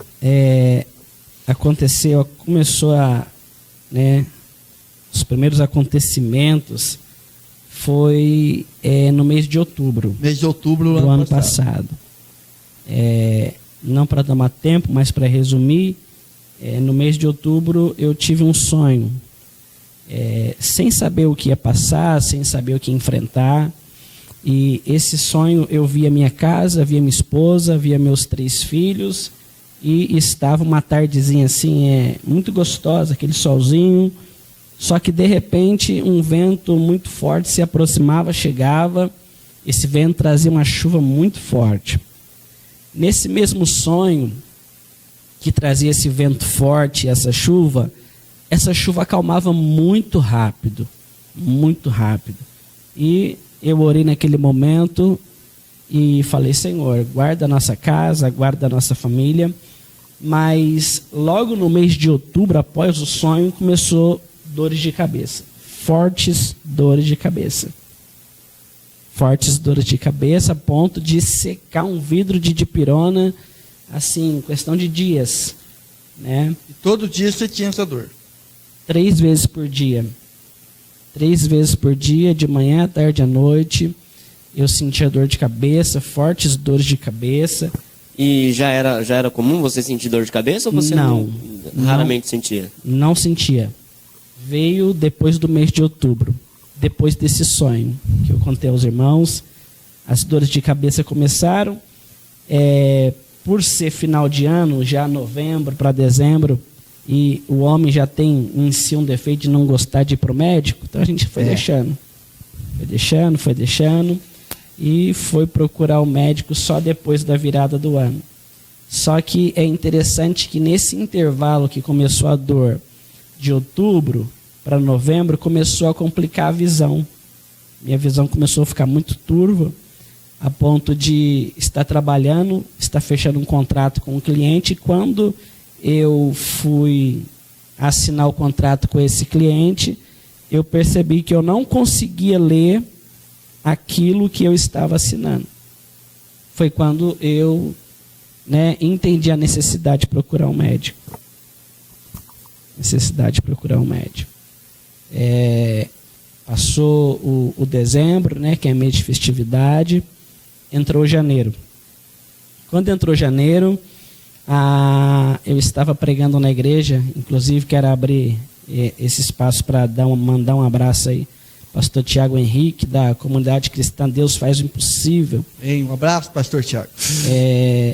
começou os primeiros acontecimentos foi no mês de outubro. Mês de outubro do ano passado. Não para tomar tempo, mas para resumir, no mês de outubro eu tive um sonho. Sem saber o que ia passar, sem saber o que enfrentar. E esse sonho eu via minha casa, via minha esposa, via meus 3 filhos. E estava uma tardezinha assim, muito gostosa, aquele solzinho. Só que de repente um vento muito forte se aproximava, chegava. Esse vento trazia uma chuva muito forte. Nesse mesmo sonho que trazia esse vento forte, essa chuva acalmava muito rápido. E eu orei naquele momento e falei, Senhor, guarda a nossa casa, guarda a nossa família. Mas logo no mês de outubro, após o sonho, começou dores de cabeça, fortes dores de cabeça, a ponto de secar um vidro de dipirona, assim, questão de dias, né? E todo dia você tinha essa dor? 3 vezes por dia, de manhã, à tarde, à noite, eu sentia dor de cabeça, fortes dores de cabeça. E já era comum você sentir dor de cabeça ou você raramente sentia? Não sentia. Veio depois do mês de outubro, depois desse sonho que eu contei aos irmãos. As dores de cabeça começaram, por ser final de ano, já novembro para dezembro, e o homem já tem em si um defeito de não gostar de ir para o médico, então a gente foi deixando. Foi deixando e foi procurar o médico só depois da virada do ano. Só que é interessante que nesse intervalo que começou a dor de outubro para novembro, começou a complicar a visão. Minha visão começou a ficar muito turva, a ponto de estar trabalhando, estar fechando um contrato com um cliente. E quando eu fui assinar o contrato com esse cliente, eu percebi que eu não conseguia ler aquilo que eu estava assinando. Foi quando eu entendi a necessidade de procurar um médico. Passou o dezembro, que é mês de festividade, entrou janeiro. Quando entrou janeiro, eu estava pregando na igreja, inclusive quero abrir esse espaço para mandar um abraço aí, pastor Tiago Henrique, da comunidade cristã Deus Faz o Impossível. Um abraço, pastor Tiago.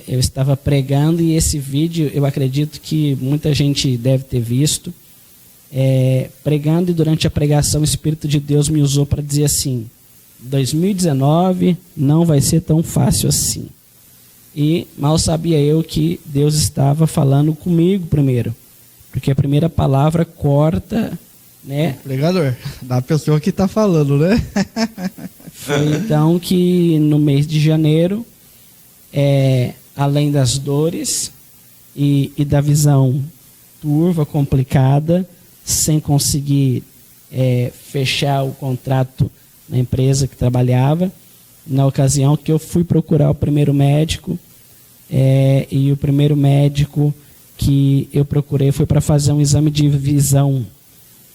Eu estava pregando e esse vídeo, eu acredito que muita gente deve ter visto. Pregando, e durante a pregação o Espírito de Deus me usou para dizer assim: 2019 não vai ser tão fácil assim. E mal sabia eu que Deus estava falando comigo primeiro, porque a primeira palavra corta, Pregador, da pessoa que está falando, né? Foi então que no mês de janeiro, além das dores e da visão turva, complicada, sem conseguir fechar o contrato na empresa que trabalhava, na ocasião que eu fui procurar o primeiro médico, e o primeiro médico que eu procurei foi para fazer um exame de visão,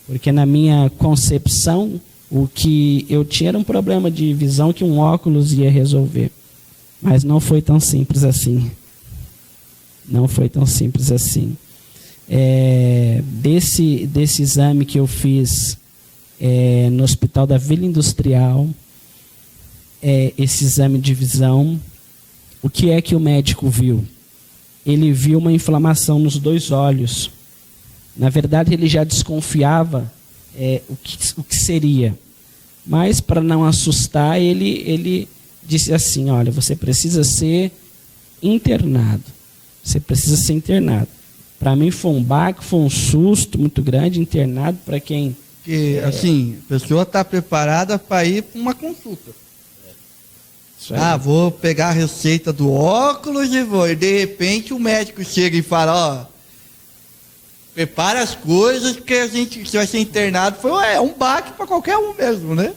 porque na minha concepção o que eu tinha era um problema de visão que um óculos ia resolver, mas não foi tão simples assim. Desse exame que eu fiz no Hospital da Vila Industrial, esse exame de visão, o que é que o médico viu? Ele viu uma inflamação nos 2 olhos. Na verdade, ele já desconfiava o que seria. Mas, para não assustar, ele disse assim: olha, você precisa ser internado. Para mim foi um baque, foi um susto muito grande, internado para quem... Porque, assim, a pessoa está preparada para ir para uma consulta. Vou pegar a receita do óculos e vou. E de repente o médico chega e fala: prepara as coisas, porque a gente vai ser internado. É um baque para qualquer um mesmo, né?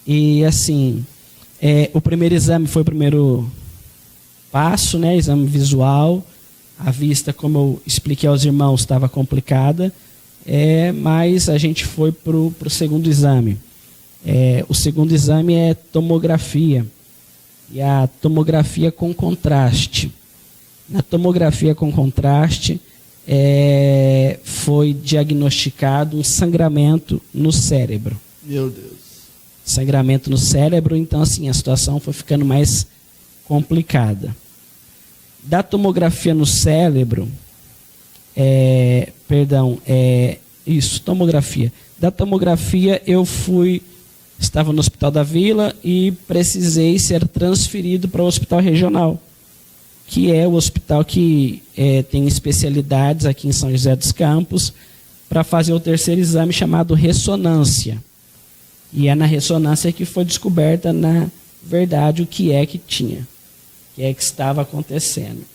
E assim, o primeiro exame foi o primeiro passo, exame visual. A vista, como eu expliquei aos irmãos, estava complicada, mas a gente foi para o segundo exame. O segundo exame é tomografia, e a tomografia com contraste. Na tomografia com contraste, foi diagnosticado um sangramento no cérebro. Meu Deus. Sangramento no cérebro, então assim, a situação foi ficando mais complicada. Da tomografia no cérebro, tomografia. Da tomografia eu estava no Hospital da Vila e precisei ser transferido para o Hospital Regional, que é o hospital que tem especialidades aqui em São José dos Campos, para fazer o terceiro exame chamado ressonância. E é na ressonância que foi descoberta, na verdade, o que é que tinha, o que é que estava acontecendo.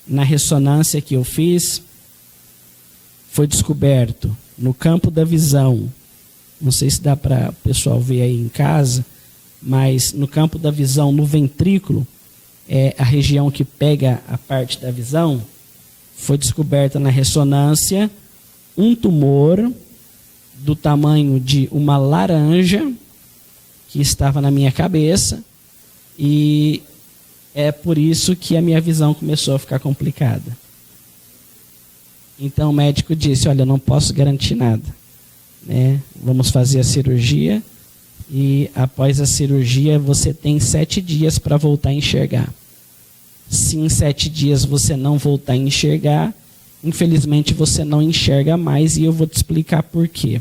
Na ressonância que eu fiz, foi descoberto no campo da visão, não sei se dá para o pessoal ver aí em casa, mas no campo da visão, no ventrículo, a região que pega a parte da visão, foi descoberta na ressonância um tumor do tamanho de uma laranja que estava na minha cabeça, e é por isso que a minha visão começou a ficar complicada. Então o médico disse: olha, eu não posso garantir nada, vamos fazer a cirurgia, e após a cirurgia você tem 7 dias para voltar a enxergar. Se em 7 dias você não voltar a enxergar, infelizmente você não enxerga mais, e eu vou te explicar por quê.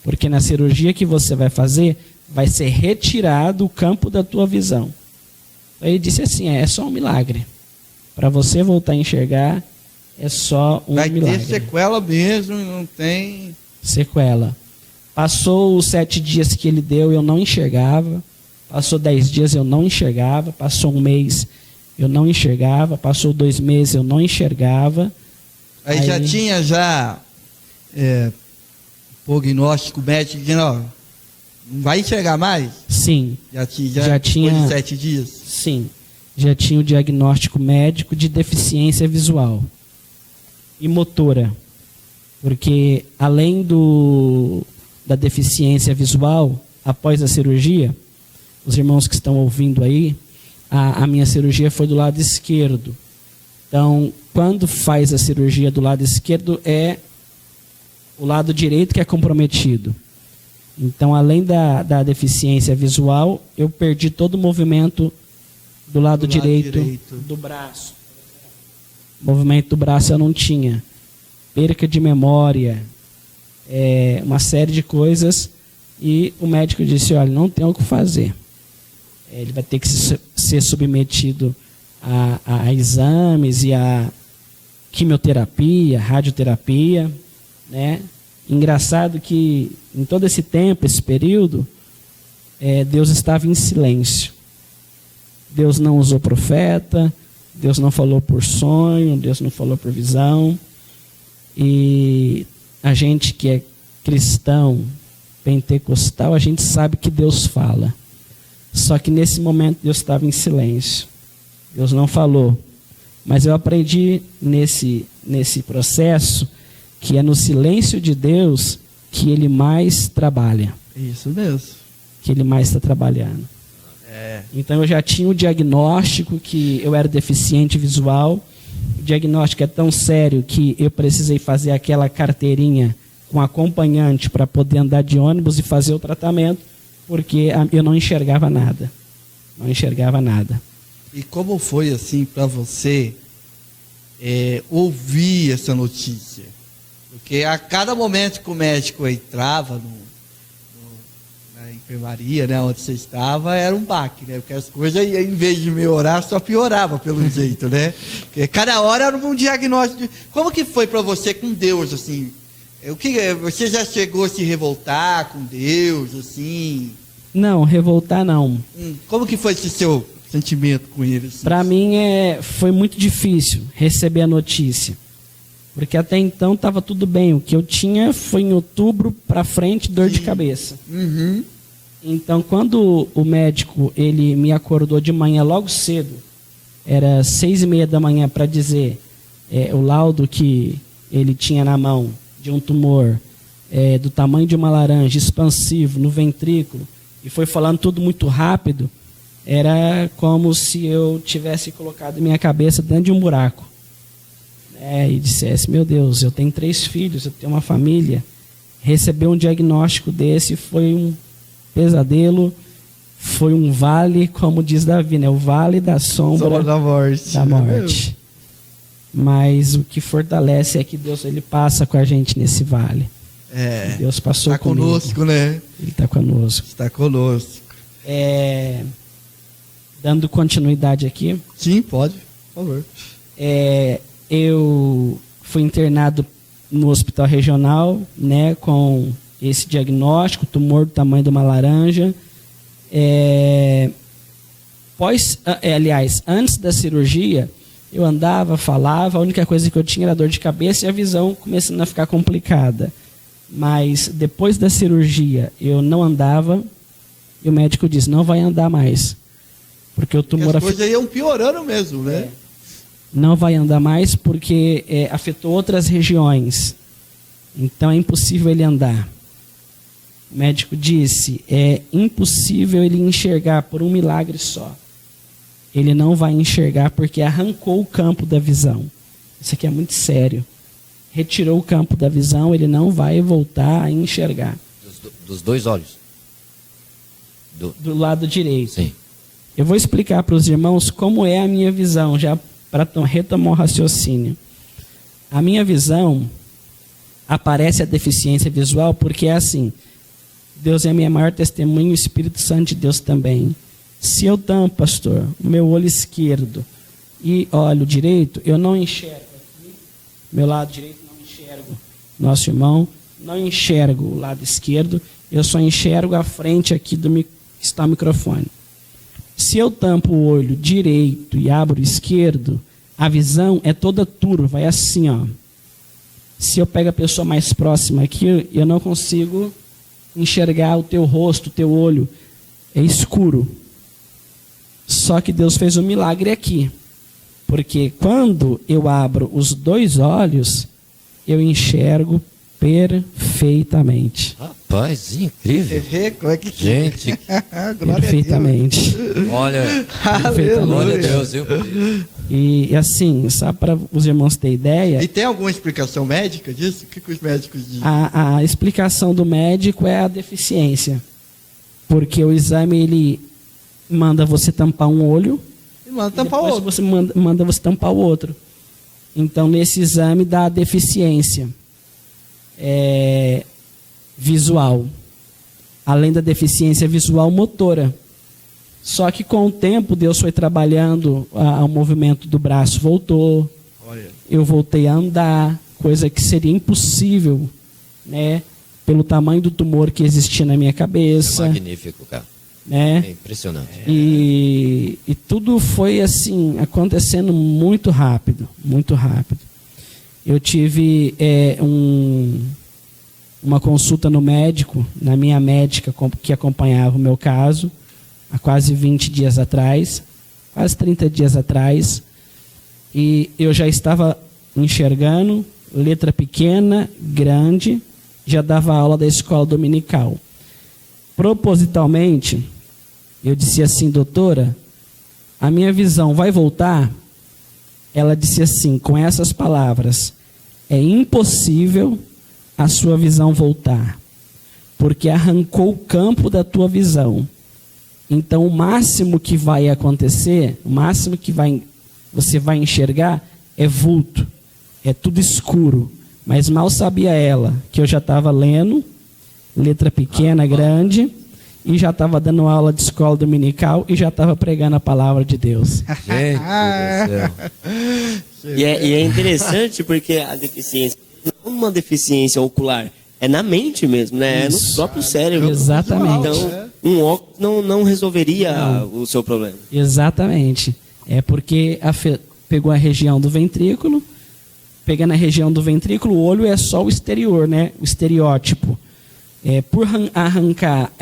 Porque na cirurgia que você vai fazer, vai ser retirado o campo da tua visão. Aí ele disse assim, é só um milagre. Para você voltar a enxergar, é só um milagre. Vai ter sequela mesmo, não tem... Sequela. Passou os 7 dias que ele deu, eu não enxergava. Passou 10 dias, eu não enxergava. Passou 1 mês, eu não enxergava. Passou 2 meses, eu não enxergava. Aí já tinha prognóstico médico dizendo, ó, não vai enxergar mais? Sim. Já tinha depois de 7 dias? Sim. Já tinha o diagnóstico médico de deficiência visual e motora. Porque além da deficiência visual, após a cirurgia, os irmãos que estão ouvindo aí, a minha cirurgia foi do lado esquerdo. Então, quando faz a cirurgia do lado esquerdo, é o lado direito que é comprometido. Então, além da deficiência visual, eu perdi todo o movimento do lado direito do braço. O movimento do braço eu não tinha. Perca de memória, uma série de coisas. E o médico disse, olha, não tem o que fazer. Ele vai ter que ser submetido a exames e a quimioterapia, radioterapia, né? Engraçado que em todo esse tempo, esse período, Deus estava em silêncio. Deus não usou profeta, Deus não falou por sonho, Deus não falou por visão. E a gente que é cristão, pentecostal, a gente sabe que Deus fala. Só que nesse momento Deus estava em silêncio. Deus não falou. Mas eu aprendi nesse processo que é no silêncio de Deus que Ele mais trabalha. Isso mesmo. Que Ele mais está trabalhando. Então eu já tinha o diagnóstico que eu era deficiente visual. O diagnóstico é tão sério que eu precisei fazer aquela carteirinha com acompanhante para poder andar de ônibus e fazer o tratamento, porque eu não enxergava nada. Não enxergava nada. E como foi assim para você ouvir essa notícia? Porque a cada momento que o médico entrava na enfermaria, né, onde você estava, era um baque, né? Porque as coisas, em vez de melhorar, só piorava pelo jeito, né? Porque cada hora era um diagnóstico. Como que foi para você com Deus, assim? Você já chegou a se revoltar com Deus, assim? Não, revoltar não. Como que foi esse seu sentimento com ele? Assim? Para mim foi muito difícil receber a notícia. Porque até então estava tudo bem. O que eu tinha foi em outubro para frente, dor de cabeça. Uhum. Então, quando o médico ele me acordou de manhã logo cedo, era 6:30 da manhã, para dizer o laudo que ele tinha na mão de um tumor do tamanho de uma laranja, expansivo, no ventrículo, e foi falando tudo muito rápido, era como se eu tivesse colocado minha cabeça dentro de um buraco. E dissesse, meu Deus, eu tenho 3 filhos, eu tenho uma família. Receber um diagnóstico desse foi um pesadelo, foi um vale, como diz Davi, né? O vale da sombra da morte. Da morte. Mas o que fortalece é que Deus ele passa com a gente nesse vale. Deus passou comigo. Está conosco, né? Ele está conosco. Está conosco. Dando continuidade aqui. Sim, pode, por favor. Eu fui internado no hospital regional, né, com esse diagnóstico, tumor do tamanho de uma laranja. Aliás, antes da cirurgia, eu andava, falava, a única coisa que eu tinha era dor de cabeça e a visão começando a ficar complicada. Mas depois da cirurgia, eu não andava e o médico disse, não vai andar mais. Porque o tumor... As coisas iam piorando mesmo, né? Não vai andar mais porque afetou outras regiões. Então é impossível ele andar. O médico disse, é impossível ele enxergar por um milagre só. Ele não vai enxergar porque arrancou o campo da visão. Isso aqui é muito sério. Retirou o campo da visão, ele não vai voltar a enxergar. Dos 2 olhos? Do lado direito. Sim. Eu vou explicar para os irmãos como é a minha visão, já para retomar o raciocínio. A minha visão, aparece a deficiência visual porque é assim, Deus é a minha maior testemunha, o Espírito Santo de Deus também. Se eu tampo, pastor, o meu olho esquerdo e olho direito, eu não enxergo aqui, meu lado direito não enxergo nosso irmão, não enxergo o lado esquerdo, eu só enxergo a frente aqui que está o microfone. Se eu tampo o olho direito e abro o esquerdo, a visão é toda turva, vai assim, ó. Se eu pego a pessoa mais próxima aqui, eu não consigo enxergar o teu rosto, o teu olho, é escuro. Só que Deus fez um milagre aqui, porque quando eu abro os 2 olhos, eu enxergo perfeitamente. Rapaz, incrível. Como é que Gente, Perfeitamente. olha, Aleluia. glória a Deus, viu? E assim, só para os irmãos terem ideia, E tem alguma explicação médica disso? O que os médicos dizem? a explicação do médico é a deficiência. Porque o exame, ele manda você tampar um olho, E manda tampar o depois outro. você manda você tampar o outro. Então, nesse exame dá deficiência visual. Além da deficiência visual motora. Só que com o tempo, Deus foi trabalhando, o movimento do braço voltou, Olha. eu voltei a andar, coisa que seria impossível, né? Pelo tamanho do tumor que existia na minha É cabeça, magnífico, cara. né? É impressionante. E tudo foi assim, acontecendo muito rápido, muito rápido. Eu tive uma consulta no médico, na minha médica que acompanhava o meu caso, há quase 20 dias atrás, quase 30 dias atrás, e eu já estava enxergando, letra pequena, grande, já dava aula da escola dominical. Propositalmente, eu disse assim, doutora, a minha visão vai voltar? Ela disse assim, com essas palavras, é impossível a sua visão voltar, porque arrancou o campo da tua visão. Então, o máximo que vai acontecer, o máximo que você vai enxergar é vulto, é tudo escuro. Mas mal sabia ela que eu já estava lendo, letra pequena, grande, e já estava dando aula de escola dominical e já estava pregando a palavra de Deus. Gente do céu. E é interessante porque a deficiência não é uma deficiência ocular, é na mente mesmo, né? É no próprio cérebro. Exatamente. Então, um óculos não resolveria o seu problema. Exatamente. É porque pegou a região do ventrículo, pegando a região do ventrículo, o olho é só o exterior, né? O estereótipo. Por arrancar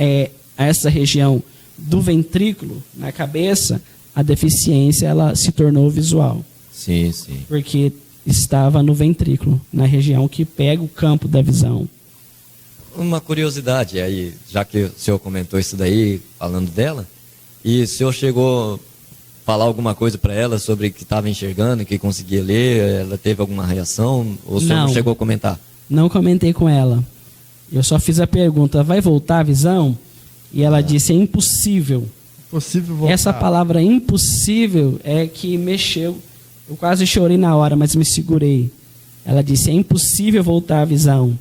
essa região do ventrículo na cabeça, a deficiência ela se tornou visual. Sim, sim. Porque estava no ventrículo, na região que pega o campo da visão. Uma curiosidade aí, já que o senhor comentou isso daí, falando dela, e o senhor chegou a falar alguma coisa para ela sobre que estava enxergando, que conseguia ler, ela teve alguma reação, ou o senhor não chegou a comentar? Não comentei com ela. Eu só fiz a pergunta, vai voltar a visão? E ela disse, é impossível. Possível voltar. Essa palavra impossível é que mexeu. Eu quase chorei na hora, mas me segurei. Ela disse, é impossível voltar a visão.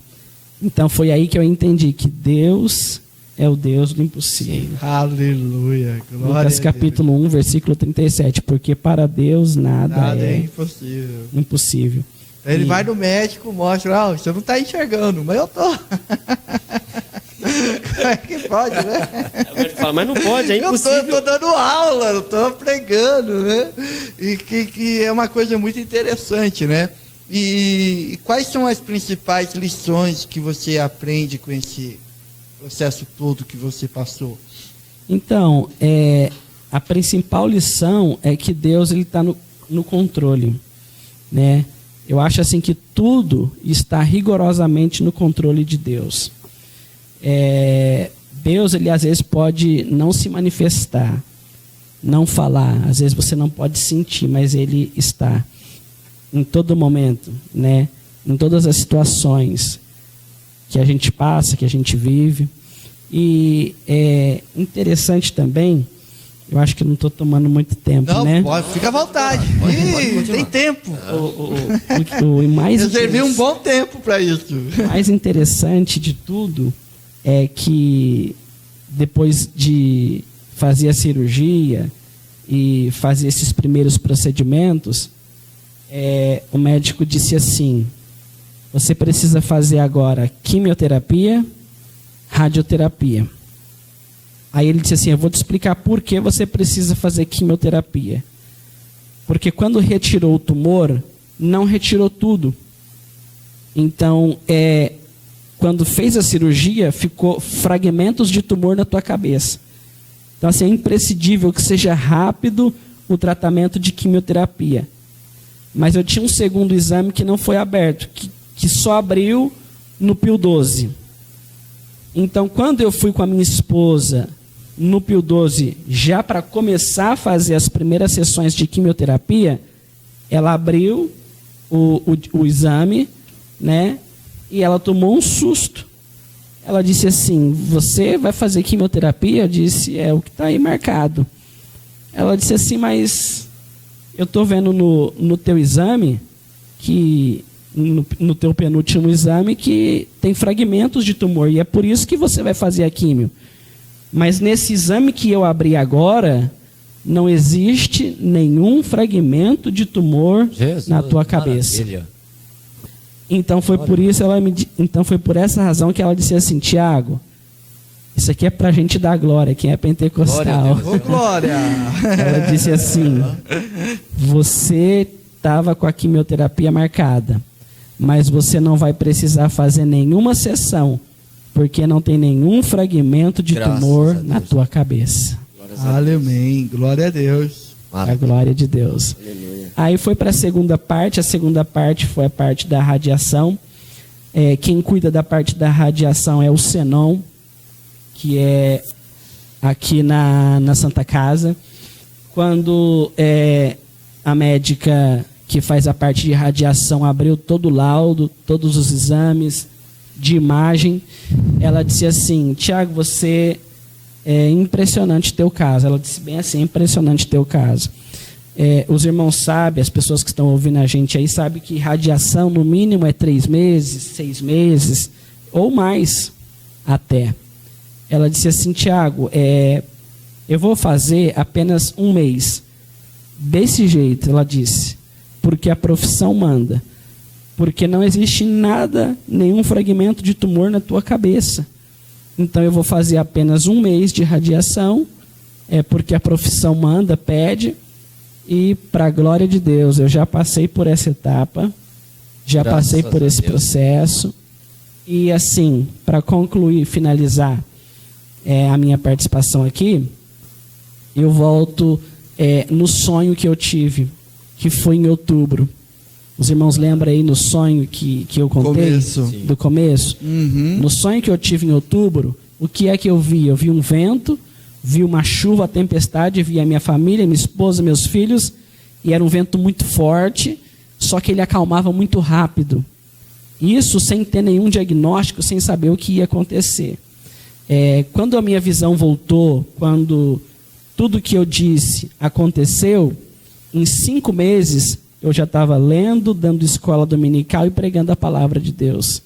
Então foi aí que eu entendi que Deus é o Deus do impossível. Aleluia. Glória Lucas capítulo 1, versículo 37. Porque para Deus nada é impossível. impossível. Ele vai no médico, mostra, você não está enxergando, mas eu tô. Como é que pode, né? O médico fala, mas não pode, é impossível. Eu tô dando aula, eu tô pregando, né? E que é uma coisa muito interessante, né? E quais são as principais lições que você aprende com esse processo todo que você passou? Então, a principal lição é que Deus está no controle, né? Eu acho assim que tudo está rigorosamente no controle de Deus. Deus, ele às vezes pode não se manifestar, não falar, às vezes você não pode sentir, mas ele está em todo momento, né? Em todas as situações que a gente passa, que a gente vive. E é interessante também, eu acho que não estou tomando muito tempo, não, né? Pode, fica à vontade. Ih, tem tempo. O mais Eu servi um bom tempo para isso. O mais interessante de tudo é que depois de fazer a cirurgia e fazer esses primeiros procedimentos, o médico disse assim: você precisa fazer agora quimioterapia, radioterapia. Aí ele disse assim: eu vou te explicar por que você precisa fazer quimioterapia. Porque quando retirou o tumor, não retirou tudo. Então, quando fez a cirurgia, ficou fragmentos de tumor na tua cabeça. Então, assim, é imprescindível que seja rápido o tratamento de quimioterapia. Mas eu tinha um segundo exame que não foi aberto, que só abriu no Pio 12. Então, quando eu fui com a minha esposa no Pio 12, já para começar a fazer as primeiras sessões de quimioterapia, ela abriu o exame, né? E ela tomou um susto. Ela disse assim: você vai fazer quimioterapia? Eu disse: é o que está aí marcado. Ela disse assim: mas eu estou vendo no teu exame, que no teu penúltimo exame, que tem fragmentos de tumor, e é por isso que você vai fazer a químio. Mas nesse exame que eu abri agora, não existe nenhum fragmento de tumor na tua cabeça. Maravilha. Então foi por essa razão que ela disse assim: Tiago, isso aqui é para a gente dar glória, quem é pentecostal. Ô, glória! Ela disse assim: você estava com a quimioterapia marcada, mas você não vai precisar fazer nenhuma sessão, porque não tem nenhum fragmento de tumor na tua cabeça. Amém. Glória a Deus. A glória de Deus. Aleluia. Aí foi para a segunda parte foi a parte da radiação. Quem cuida da parte da radiação é o Senon, que é aqui na Santa Casa. Quando a médica que faz a parte de radiação abriu todo o laudo, todos os exames de imagem, ela disse assim: Tiago, você é impressionante teu caso. Ela disse bem assim: impressionante teu caso. Os irmãos sabem, as pessoas que estão ouvindo a gente aí, sabem que radiação no mínimo é 3 meses, 6 meses, ou mais até. Ela disse assim: Tiago, eu vou fazer apenas 1 mês. Desse jeito, ela disse, porque a profissão manda. Porque não existe nada, nenhum fragmento de tumor na tua cabeça. Então eu vou fazer apenas 1 mês de radiação, porque a profissão manda, pede, e para a glória de Deus, eu já passei por essa etapa, já passei por esse processo, e assim, para concluir, finalizar a minha participação aqui, eu volto no sonho que eu tive, que foi em outubro. Os irmãos lembram aí no sonho que eu contei? Do começo? Uhum. No sonho que eu tive em outubro, o que é que eu vi? Eu vi um vento, vi uma chuva, tempestade, vi a minha família, minha esposa, meus filhos, e era um vento muito forte, só que ele acalmava muito rápido. Isso sem ter nenhum diagnóstico, sem saber o que ia acontecer. Quando a minha visão voltou, quando tudo que eu disse aconteceu, em 5 meses eu já estava lendo, dando escola dominical e pregando a palavra de Deus.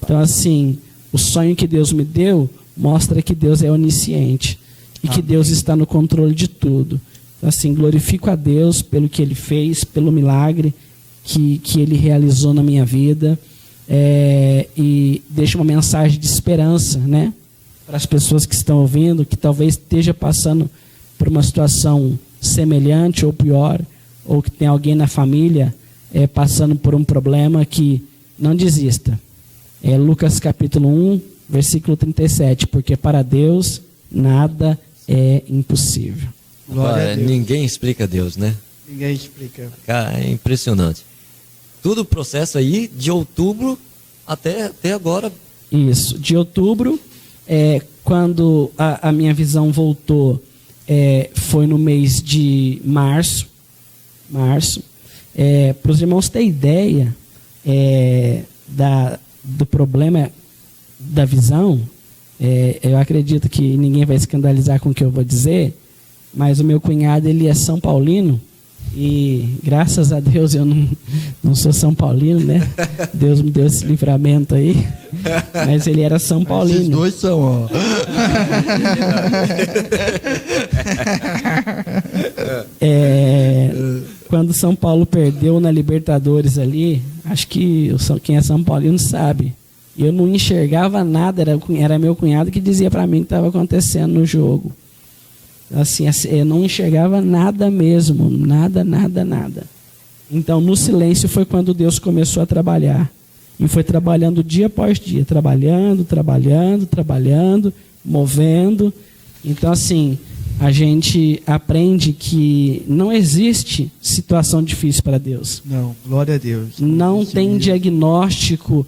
Então, assim, o sonho que Deus me deu mostra que Deus é onisciente e que Deus está no controle de tudo. Então, assim, glorifico a Deus pelo que Ele fez, pelo milagre que Ele realizou na minha vida, e deixo uma mensagem de esperança, né, para as pessoas que estão ouvindo, que talvez esteja passando por uma situação semelhante ou pior, ou que tem alguém na família passando por um problema, que não desista. Lucas capítulo 1, versículo 37, porque para Deus nada é impossível. Glória a Deus. Ninguém explica Deus, né? Ninguém explica. Cara, é impressionante. Tudo o processo aí de outubro até agora. Isso, de outubro, quando a minha visão voltou, foi no mês de março. Para os irmãos terem ideia do problema da visão, eu acredito que ninguém vai escandalizar com o que eu vou dizer, mas o meu cunhado, ele é São Paulino, E graças a Deus eu não sou São Paulino, né? Deus me deu esse livramento aí. Mas ele era São Paulino. Esses dois são, ó. Quando São Paulo perdeu na Libertadores ali, acho que quem é São Paulino sabe. Eu não enxergava nada, era meu cunhado que dizia para mim o que estava acontecendo no jogo. Assim, eu não enxergava nada mesmo, nada. Então, no silêncio foi quando Deus começou a trabalhar. E foi trabalhando dia após dia, trabalhando, movendo. Então, assim, a gente aprende que não existe situação difícil para Deus. Não, glória a Deus. Não tem diagnóstico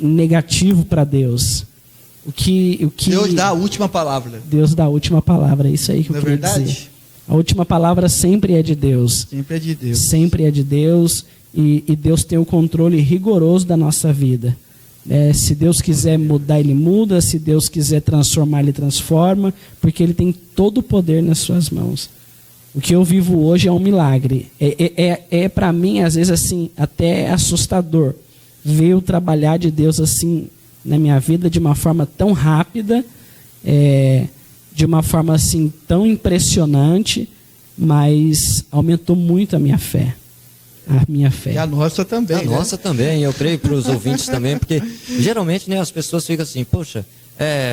negativo para Deus. O que Deus dá a última palavra. Deus dá a última palavra, é isso aí que eu queria dizer. A última palavra sempre é de Deus. Sempre é de Deus. Sempre é de Deus, e Deus tem o controle rigoroso da nossa vida. Se Deus quiser mudar, Ele muda. Se Deus quiser transformar, Ele transforma, porque Ele tem todo o poder nas suas mãos. O que eu vivo hoje é um milagre. Para mim, às vezes, assim, até assustador ver o trabalhar de Deus assim na minha vida de uma forma tão rápida, de uma forma assim tão impressionante, mas aumentou muito a minha fé. E a nossa também. A nossa também, eu creio para os ouvintes também, porque geralmente, né, as pessoas ficam assim, poxa,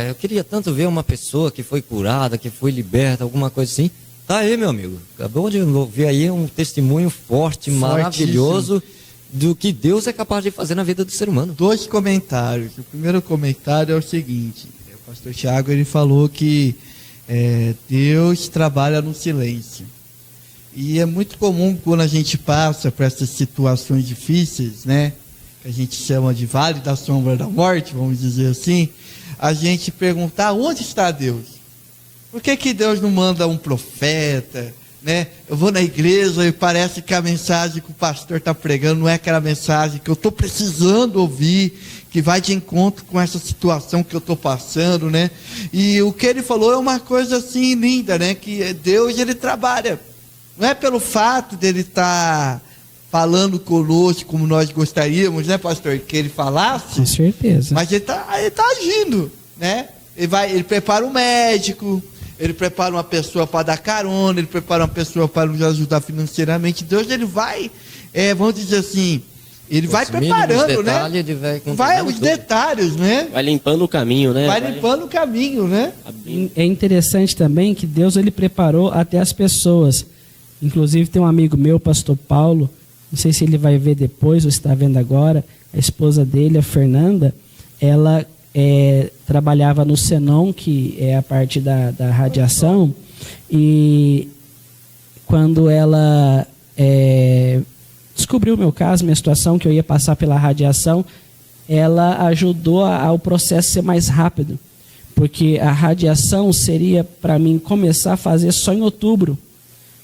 eu queria tanto ver uma pessoa que foi curada, que foi liberta, alguma coisa assim. Tá aí, meu amigo, acabou de ouvir aí um testemunho forte, maravilhoso, do que Deus é capaz de fazer na vida do ser humano. 2 comentários. O primeiro comentário é o seguinte: o pastor Tiago, ele falou que Deus trabalha no silêncio. E é muito comum quando a gente passa por essas situações difíceis, né, que a gente chama de vale da sombra da morte, vamos dizer assim, a gente perguntar: onde está Deus? Por que Deus não manda um profeta? Né? Eu vou na igreja e parece que a mensagem que o pastor está pregando não é aquela mensagem que eu estou precisando ouvir, que vai de encontro com essa situação que eu estou passando, né? E o que ele falou é uma coisa assim linda, né? Que Deus, ele trabalha. Não é pelo fato dele estar falando conosco como nós gostaríamos, né, pastor? Que ele falasse. Com certeza. Mas ele tá agindo, né? Ele prepara um médico. Ele prepara uma pessoa para dar carona, ele prepara uma pessoa para nos ajudar financeiramente. Deus, ele vai, vamos dizer assim, ele vai preparando, né? Vai os detalhes, né? Vai limpando o caminho, né? Vai limpando o caminho, né? É interessante também que Deus, ele preparou até as pessoas. Inclusive tem um amigo meu, pastor Paulo, não sei se ele vai ver depois ou está vendo agora, a esposa dele, a Fernanda, ela trabalhava no Senon, que é a parte da radiação, e quando ela descobriu o meu caso, minha situação, que eu ia passar pela radiação, ela ajudou ao processo ser mais rápido, porque a radiação seria para mim começar a fazer só em outubro,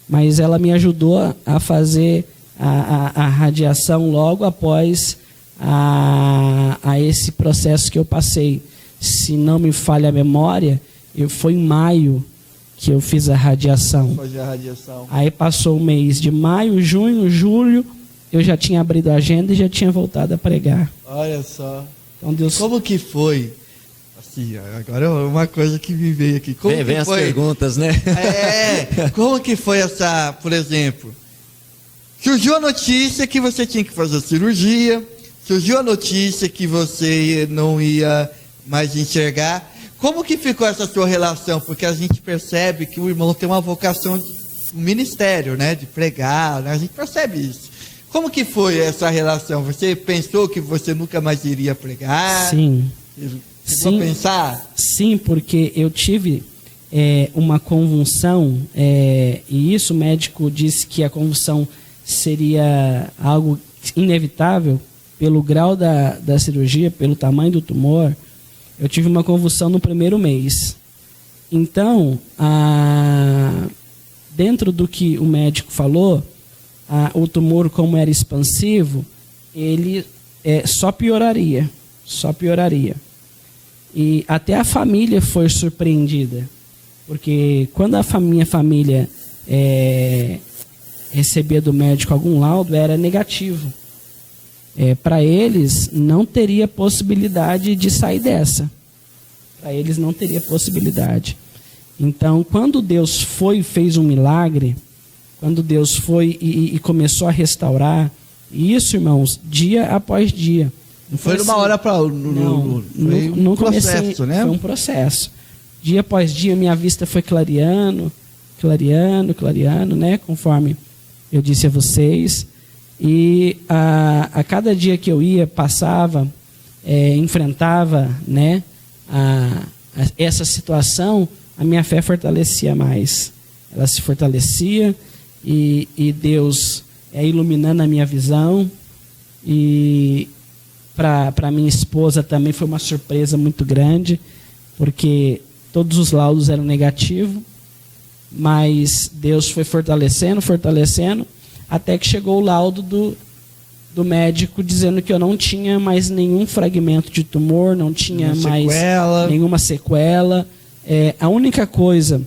mas ela me ajudou a fazer a radiação logo após a esse processo que eu passei. Se não me falha a memória, foi em maio que eu fiz a radiação. Aí passou o mês de maio, junho, julho, eu já tinha abrido a agenda e já tinha voltado a pregar. Olha só. Então, Deus... Como que foi? Assim, agora é uma coisa que me veio aqui. Como vem as perguntas, né? Como que foi essa, por exemplo, surgiu a notícia que você tinha que fazer cirurgia, surgiu a notícia que você não ia mais enxergar. Como que ficou essa sua relação? Porque a gente percebe que o irmão tem uma vocação de um ministério, né? De pregar, né? A gente percebe isso. Como que foi essa relação? Você pensou que você nunca mais iria pregar? Sim. Sim, pensar? Sim, porque eu tive uma convulsão, e isso o médico disse que a convulsão seria algo inevitável, pelo grau da cirurgia, pelo tamanho do tumor. Eu tive uma convulsão no primeiro mês. Então, dentro do que o médico falou, o tumor, como era expansivo, ele só pioraria. E até a família foi surpreendida. Porque quando minha família recebia do médico algum laudo, era negativo. Para eles, não teria possibilidade de sair dessa. Para eles, não teria possibilidade. Então, quando Deus foi e fez um milagre, quando Deus foi e começou a restaurar, isso, irmãos, dia após dia. Não foi de uma hora para outra. Não processo, né? Foi um processo. Dia após dia, minha vista foi clareando, né? Conforme eu disse a vocês. E a cada dia que eu ia, passava, enfrentava, né, essa situação, a minha fé fortalecia mais. Ela se fortalecia e Deus iluminando a minha visão. E para minha esposa também foi uma surpresa muito grande, porque todos os laudos eram negativos, mas Deus foi fortalecendo, até que chegou o laudo do médico dizendo que eu não tinha mais nenhum fragmento de tumor, não tinha mais nenhuma sequela. A única coisa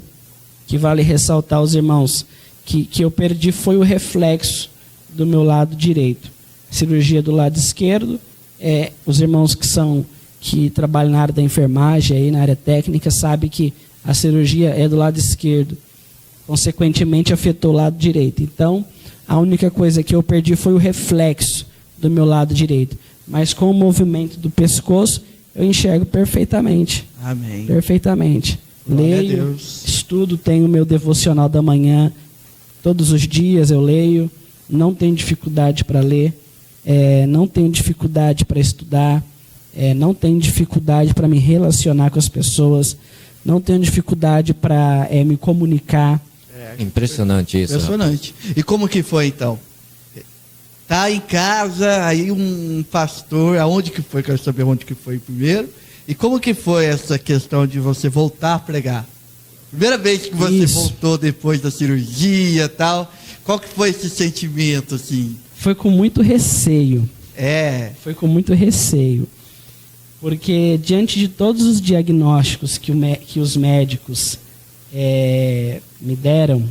que vale ressaltar aos irmãos que eu perdi foi o reflexo do meu lado direito. Cirurgia do lado esquerdo. Os irmãos que trabalham na área da enfermagem, aí, na área técnica, sabem que a cirurgia é do lado esquerdo. Consequentemente, afetou o lado direito. Então, a única coisa que eu perdi foi o reflexo do meu lado direito. Mas com o movimento do pescoço, eu enxergo perfeitamente. Amém. Perfeitamente. Glória Leio, a Deus. estudo, tenho o meu devocional da manhã. Todos os dias eu leio. Não tenho dificuldade para ler. Não tenho dificuldade para estudar. Não tenho dificuldade para me relacionar com as pessoas. Não tenho dificuldade para me comunicar. Impressionante isso. Impressionante. E como que foi então? Tá em casa, aí um pastor, aonde que foi? Quero saber onde que foi primeiro. E como que foi essa questão de você voltar a pregar? Primeira vez que você voltou depois da cirurgia e tal, qual que foi esse sentimento assim? Foi com muito receio. Foi com muito receio. Porque diante de todos os diagnósticos que os médicos me deram,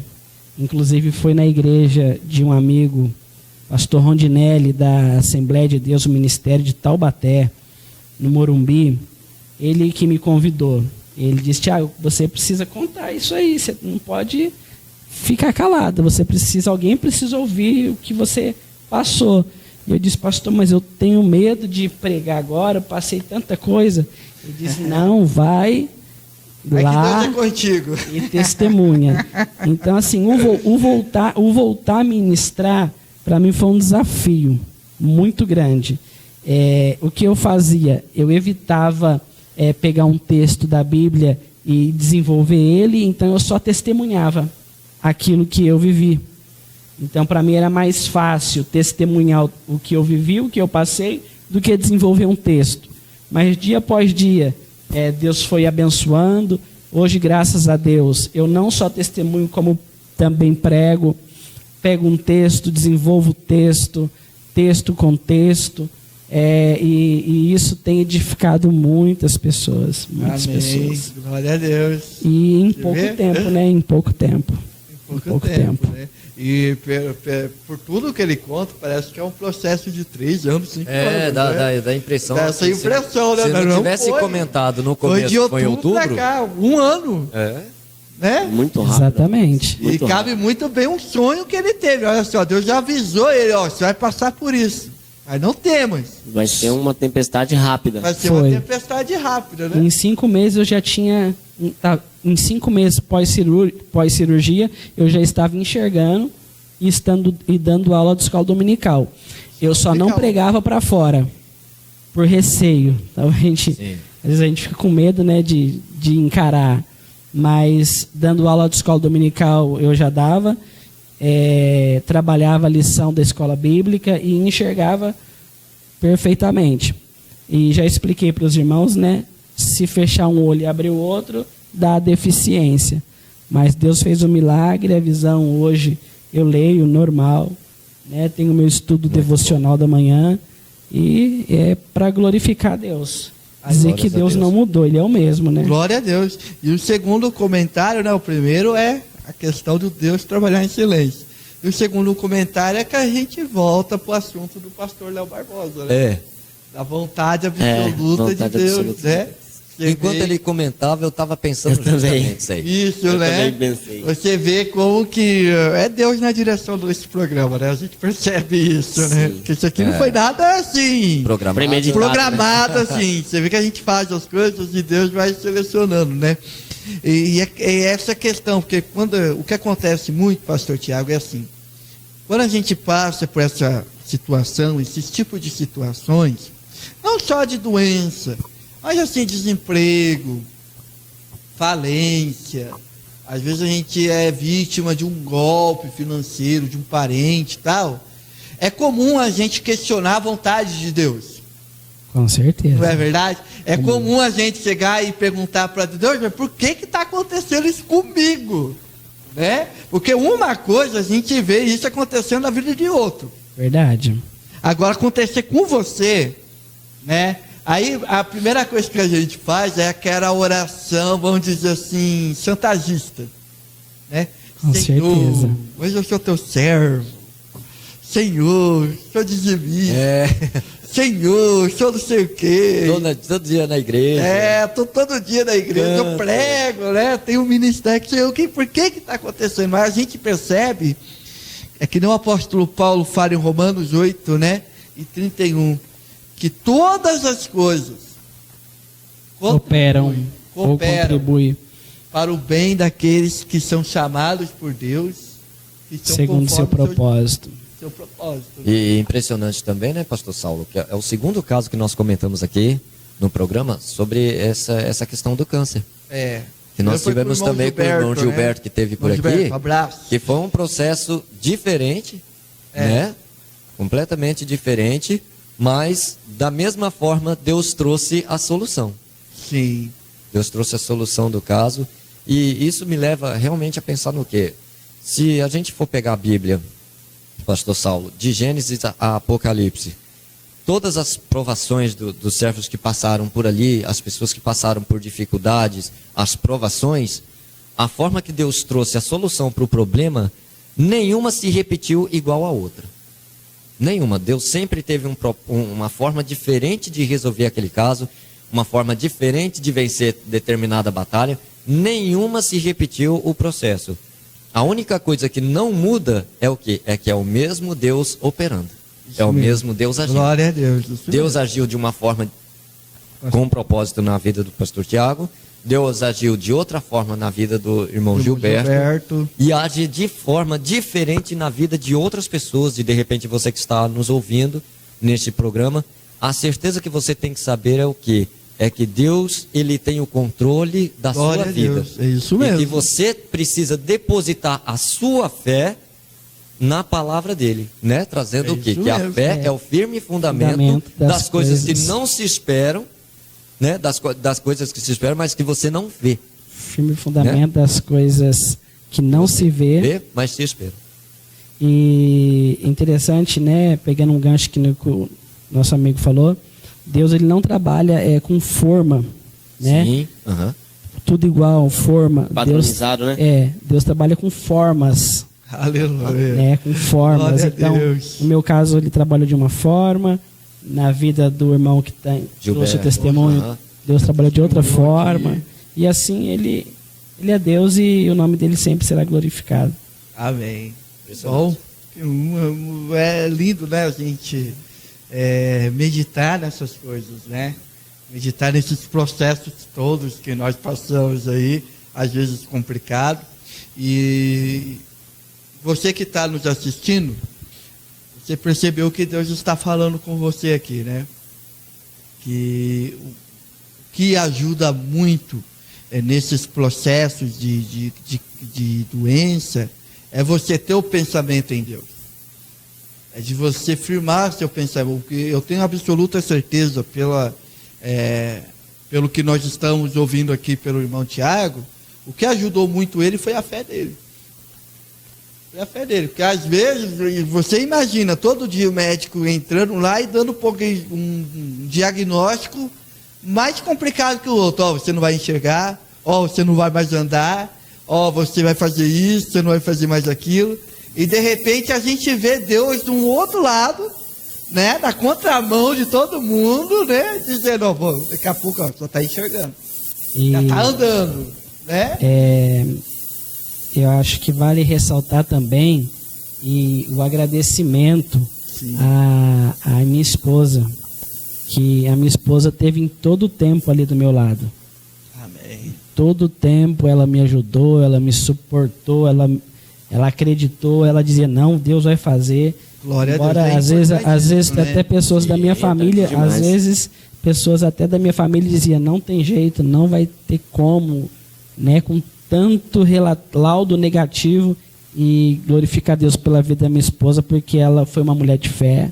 inclusive foi na igreja de um amigo, pastor Rondinelli, da Assembleia de Deus, o Ministério de Taubaté, no Morumbi, ele que me convidou. Ele disse: Tiago, você precisa contar isso aí, você não pode ficar calado, alguém precisa ouvir o que você passou. E eu disse: pastor, mas eu tenho medo de pregar agora, eu passei tanta coisa. Ele disse: não, vai lá que Deus é contigo. E testemunha. Então, assim, o voltar a ministrar, para mim foi um desafio muito grande. O que eu fazia? Eu evitava pegar um texto da Bíblia e desenvolver ele, então eu só testemunhava aquilo que eu vivi. Então, para mim era mais fácil testemunhar o que eu vivi, o que eu passei, do que desenvolver um texto. Mas dia após dia, Deus foi abençoando. Hoje, graças a Deus, eu não só testemunho, como também prego. Pego um texto, desenvolvo o texto com texto. E isso tem edificado muitas pessoas. Muitas pessoas. Glória a Deus. E em pouco tempo, né? Em pouco tempo. Em pouco tempo. Né? E por tudo que ele conta, parece que é um processo de 3 anos, 5 anos. Dá impressão. Dá essa impressão, né? Se não tivesse comentado no começo, foi em outubro. Pra cá, 1 ano. Né? Muito rápido. Exatamente. E cabe muito bem um sonho que ele teve. Olha só, Deus já avisou ele: você vai passar por isso. Mas não temos. Vai ser uma tempestade rápida. Vai ser uma tempestade rápida, né? Em 5 meses eu já tinha... Em 5 meses pós-cirurgia, eu já estava enxergando e dando aula de escola dominical. Eu só não pregava para fora, por receio. Então, às vezes a gente fica com medo, né, de encarar. Mas dando aula de escola dominical eu já dava. Trabalhava a lição da escola bíblica e enxergava perfeitamente. E já expliquei para os irmãos, né? Se fechar um olho e abrir o outro, dá deficiência. Mas Deus fez um milagre, a visão hoje eu leio normal, né? Tenho o meu estudo devocional da manhã e é para glorificar a Deus. Dizer que Deus não mudou, Ele é o mesmo, né? Glória a Deus. E o segundo comentário, né? O primeiro é a questão do Deus trabalhar em silêncio. E o segundo comentário é que a gente volta para o assunto do pastor Léo Barbosa, né? Da vontade absoluta vontade de Deus, absoluta. né? Você Enquanto vê- ele comentava, eu estava pensando Eu também. justamente isso aí. Isso, Eu né? também pensei. Você vê como que é Deus na direção desse programa, né? A gente percebe isso, né? Sim. Porque isso aqui não foi nada assim. Programado. Premeditado. Programado assim. Você vê que a gente faz as coisas e Deus vai selecionando, né? E é essa questão, porque o que acontece muito, pastor Tiago, é assim. Quando a gente passa por essa situação, esses tipos de situações, não só de doença, mas assim, desemprego, falência, às vezes a gente é vítima de um golpe financeiro, de um parente e tal, é comum a gente questionar a vontade de Deus. Com certeza. Não é verdade? É comum a gente chegar e perguntar para Deus, mas por que está acontecendo isso comigo? Né? Porque uma coisa a gente vê isso acontecendo na vida de outro. Verdade. Agora, acontecer com você, né? Aí a primeira coisa que a gente faz é aquela oração, vamos dizer assim, chantagista. Né? Com certeza. Hoje eu sou teu servo. Senhor, sou dizimista. Senhor, sou não sei o quê. Todo dia na igreja. Tô todo dia na igreja, eu Canta. prego, né? Tenho um ministério, por que está acontecendo? Mas a gente percebe, é que nem o apóstolo Paulo fala em Romanos 8, né? E 31, que todas as coisas Cooperam ou contribuem para o bem daqueles que são chamados por Deus, que são segundo seu conforme propósito. seu propósito. E impressionante também, né, pastor Saulo, que é o segundo caso que nós comentamos aqui no programa sobre essa questão do câncer. Que nós Foi tivemos pro irmão também com o irmão Gilberto, né? que teve por Irmão aqui, Gilberto, um abraço. que foi um processo diferente, né? Completamente diferente, mas da mesma forma Deus trouxe a solução. Sim. Deus trouxe a solução do caso, e isso me leva realmente a pensar no quê? Se a gente for pegar a Bíblia, pastor Saulo, de Gênesis a Apocalipse, todas as provações dos servos que passaram por ali, as pessoas que passaram por dificuldades, as provações, a forma que Deus trouxe a solução para o problema, nenhuma se repetiu igual a outra. Nenhuma. Deus sempre teve uma forma diferente de resolver aquele caso, uma forma diferente de vencer determinada batalha. Nenhuma se repetiu o processo. A única coisa que não muda é o quê? É que é o mesmo Deus operando. É o mesmo Deus agindo. Glória a Deus. Isso Deus mesmo. agiu de uma forma com propósito na vida do pastor Tiago. Deus agiu de outra forma na vida do irmão Gilberto. E age de forma diferente na vida de outras pessoas. E de repente você que está nos ouvindo neste programa, a certeza que você tem que saber é o quê? É que Deus, ele tem o controle da Glória sua a vida. Deus. É isso mesmo. E que você precisa depositar a sua fé na palavra dele, né? Trazendo o quê? isso Que a mesmo. fé é o firme fundamento Fundamento das coisas que coisas. não se esperam, né? Das coisas que se esperam, mas que você não vê. Firme fundamento das coisas que não se vê. Mas se espera. E interessante, né? Pegando um gancho que o nosso amigo falou, Deus ele não trabalha com forma, né? Sim. aham. Tudo igual, forma. Padronizado, Deus, né? Deus trabalha com formas, Aleluia. né? Com formas. Glória a Então, Deus. no meu caso, ele trabalha de uma forma. Na vida do irmão que trouxe o testemunho, aham. Deus trabalha de outra Testemunho forma. aqui. E assim, ele é Deus e o nome dele sempre será glorificado. Amém. Bom, é lindo, né, a gente meditar nessas coisas, né? Meditar nesses processos todos que nós passamos aí, às vezes complicado. E você que está nos assistindo, você percebeu que Deus está falando com você aqui, né? Que o que ajuda muito nesses processos de doença é você ter o pensamento em Deus. É de você firmar seu pensamento. Porque eu tenho absoluta certeza, pelo que nós estamos ouvindo aqui pelo irmão Tiago, o que ajudou muito ele foi a fé dele. Foi a fé dele. Porque às vezes, você imagina, todo dia o médico entrando lá e dando um diagnóstico mais complicado que o outro. Ó, você não vai enxergar, ó, você não vai mais andar, ó, você vai fazer isso, você não vai fazer mais aquilo. E de repente a gente vê Deus de um outro lado, né? Na contramão de todo mundo, né? Dizendo, ó, pô, daqui a pouco ó, só está enxergando. Já está andando, né? Eu acho que vale ressaltar também e o agradecimento à minha esposa, que a minha esposa teve em todo o tempo ali do meu lado. Amém. Todo o tempo ela me ajudou, ela me suportou, ela acreditou, ela dizia, não, Deus vai fazer. Glória Embora, a Deus. às vezes né? até pessoas da minha família, demais. às vezes pessoas até da minha família diziam, não tem jeito, não vai ter como, né, com tanto laudo negativo. E glorificar a Deus pela vida da minha esposa, porque ela foi uma mulher de fé.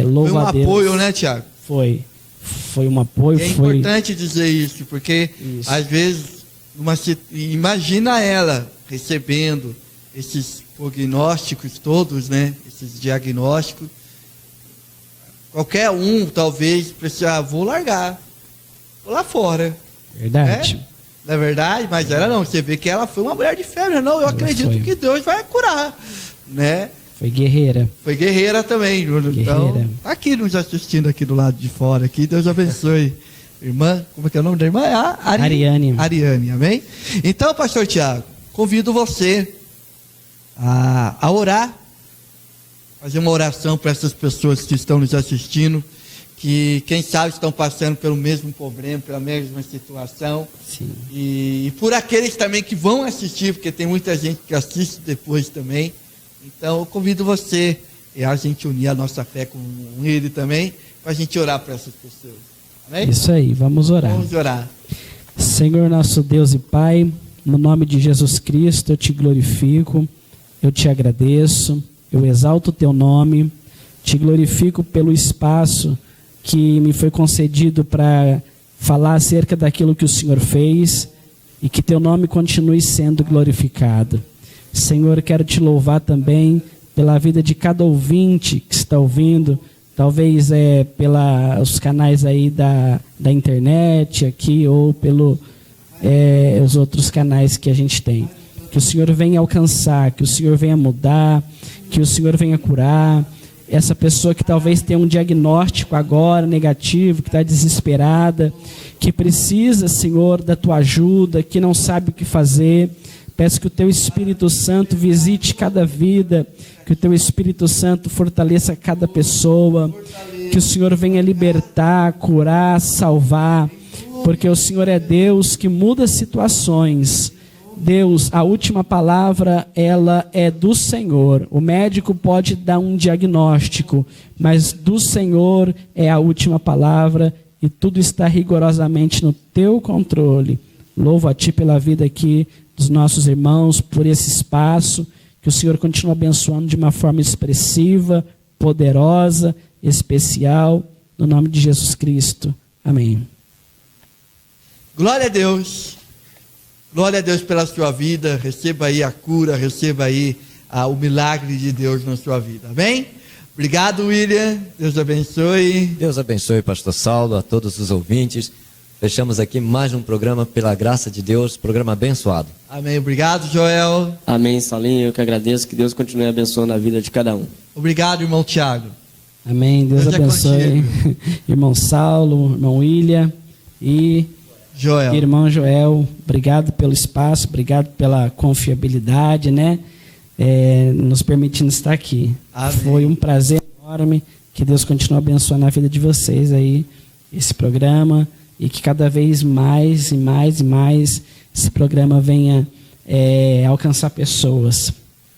Louva Foi um a Deus. apoio, né, Tiago? Foi um apoio. É foi importante dizer isso, porque às vezes, imagina ela recebendo esses prognósticos todos, né? Esses diagnósticos. Qualquer um, talvez, precisa, vou largar, vou lá fora. verdade. Não é verdade? Mas ela não, você vê que ela foi uma mulher de fé, né? Não, eu acredito foi. que Deus vai curar, né? Foi guerreira. Foi guerreira também, Júlio. Então, Guerreira. tá aqui nos assistindo aqui do lado de fora, aqui, Deus abençoe. Irmã, como é que é o nome da irmã? É Ariane. Ariane, amém? Então, pastor Tiago, convido você a orar, fazer uma oração para essas pessoas que estão nos assistindo, que quem sabe estão passando pelo mesmo problema, pela mesma situação. Sim. E por aqueles também que vão assistir, porque tem muita gente que assiste depois também. Então eu convido você a gente unir a nossa fé com ele também, para a gente orar para essas pessoas. Amém? Isso aí, vamos orar. Vamos orar. Senhor nosso Deus e Pai, no nome de Jesus Cristo eu te glorifico, eu te agradeço, eu exalto o teu nome, te glorifico pelo espaço que me foi concedido para falar acerca daquilo que o Senhor fez e que teu nome continue sendo glorificado. Senhor, quero te louvar também pela vida de cada ouvinte que está ouvindo, talvez pelos canais aí da internet aqui ou pelo os outros canais que a gente tem. Que o Senhor venha alcançar, que o Senhor venha mudar, que o Senhor venha curar essa pessoa que talvez tenha um diagnóstico agora negativo, que está desesperada, que precisa, Senhor, da tua ajuda, que não sabe o que fazer. Peço que o teu Espírito Santo visite cada vida, que o teu Espírito Santo fortaleça cada pessoa, que o Senhor venha libertar, curar, salvar, porque o Senhor é Deus que muda situações. Deus, a última palavra, ela é do Senhor. O médico pode dar um diagnóstico, mas do Senhor é a última palavra e tudo está rigorosamente no teu controle. Louvo a ti pela vida aqui dos nossos irmãos, por esse espaço, que o Senhor continue abençoando de uma forma expressiva, poderosa, especial, no nome de Jesus Cristo. Amém. Glória a Deus. Glória a Deus pela sua vida. Receba aí a cura, receba aí o milagre de Deus na sua vida. Amém? Obrigado, William. Deus abençoe. Deus abençoe, pastor Saulo, a todos os ouvintes. Fechamos aqui mais um programa pela graça de Deus, programa abençoado. Amém. Obrigado, Joel. Amém, Saulinho. Eu que agradeço. Que Deus continue abençoando a vida de cada um. Obrigado, irmão Tiago. Amém. Deus Deus é abençoe. Irmão Saulo, irmão William e Joel. irmão Joel. Obrigado pelo espaço, obrigado pela confiabilidade, né? Nos permitindo estar aqui. Amém. Foi um prazer enorme. Que Deus continue abençoando a vida de vocês aí, esse programa. E que cada vez mais e mais e mais esse programa venha alcançar pessoas.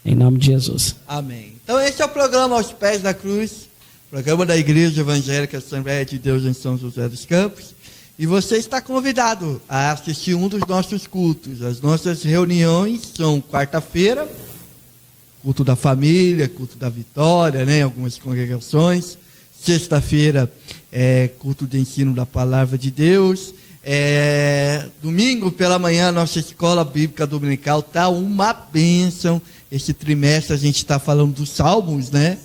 Em nome de Jesus. Amém. Então esse é o programa Aos Pés da Cruz, programa da Igreja Evangélica Assembleia de Deus em São José dos Campos. E você está convidado a assistir um dos nossos cultos. As nossas reuniões são quarta-feira, culto da família, culto da vitória, né, algumas congregações. Sexta-feira culto de ensino da palavra de Deus. Domingo pela manhã, nossa escola bíblica dominical está uma bênção. Esse trimestre a gente está falando dos salmos, né?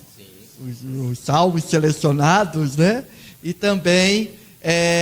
Os salmos selecionados, né? E também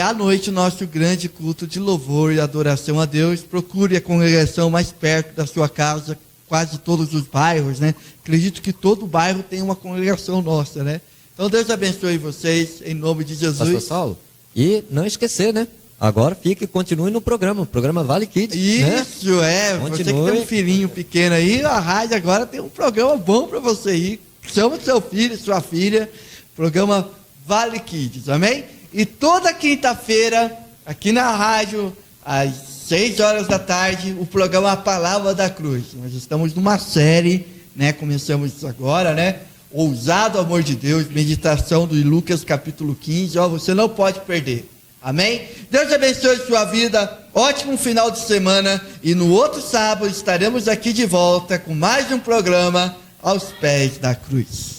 à noite nosso grande culto de louvor e adoração a Deus. Procure a congregação mais perto da sua casa, quase todos os bairros, né? Acredito que todo bairro tem uma congregação nossa, né? Então Deus abençoe vocês, em nome de Jesus. Pastor Saulo, e não esquecer, né? Agora continue no programa, o programa Vale Kids. Isso, né? Você que tem um filhinho pequeno aí, a rádio agora tem um programa bom para você ir. Chama seu filho, sua filha, programa Vale Kids, amém? E toda quinta-feira, aqui na rádio, às 6 horas da tarde, o programa A Palavra da Cruz. Nós estamos numa série, né? Começamos agora, né? Ousado Amor de Deus, meditação do Lucas capítulo 15, você não pode perder. Amém? Deus abençoe sua vida, ótimo final de semana, e no outro sábado estaremos aqui de volta com mais um programa Aos Pés da Cruz.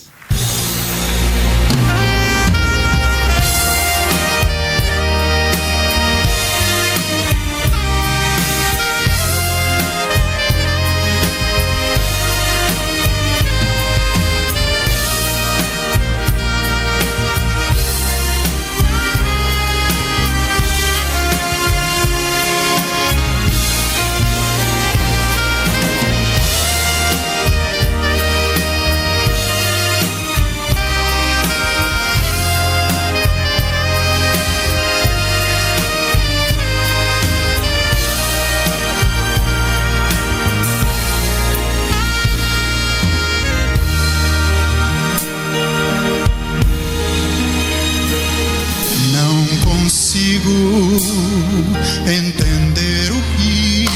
Entender o que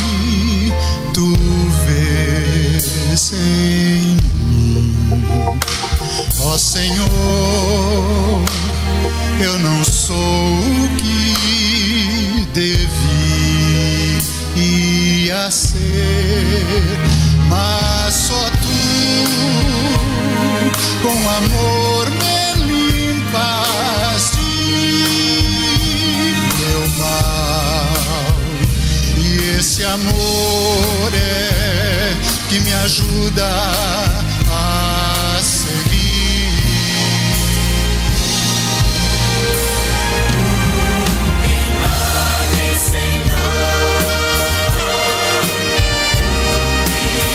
tu vês em mim, ó Senhor, eu não sou o que devia ser, mas só tu com amor me limpas mal, e esse amor é que me ajuda a seguir. Milagre, Senhor,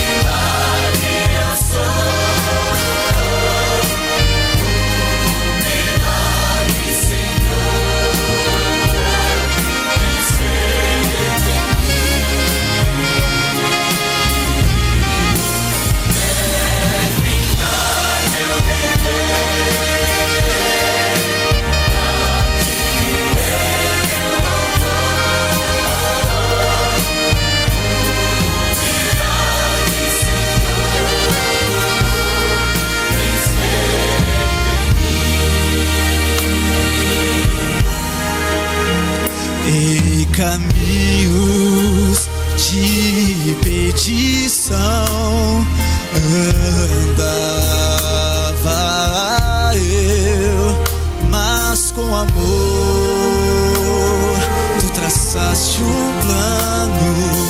milagre eu sou. Milagre, Senhor. Em caminhos de petição andava eu, mas com amor tu traçaste um plano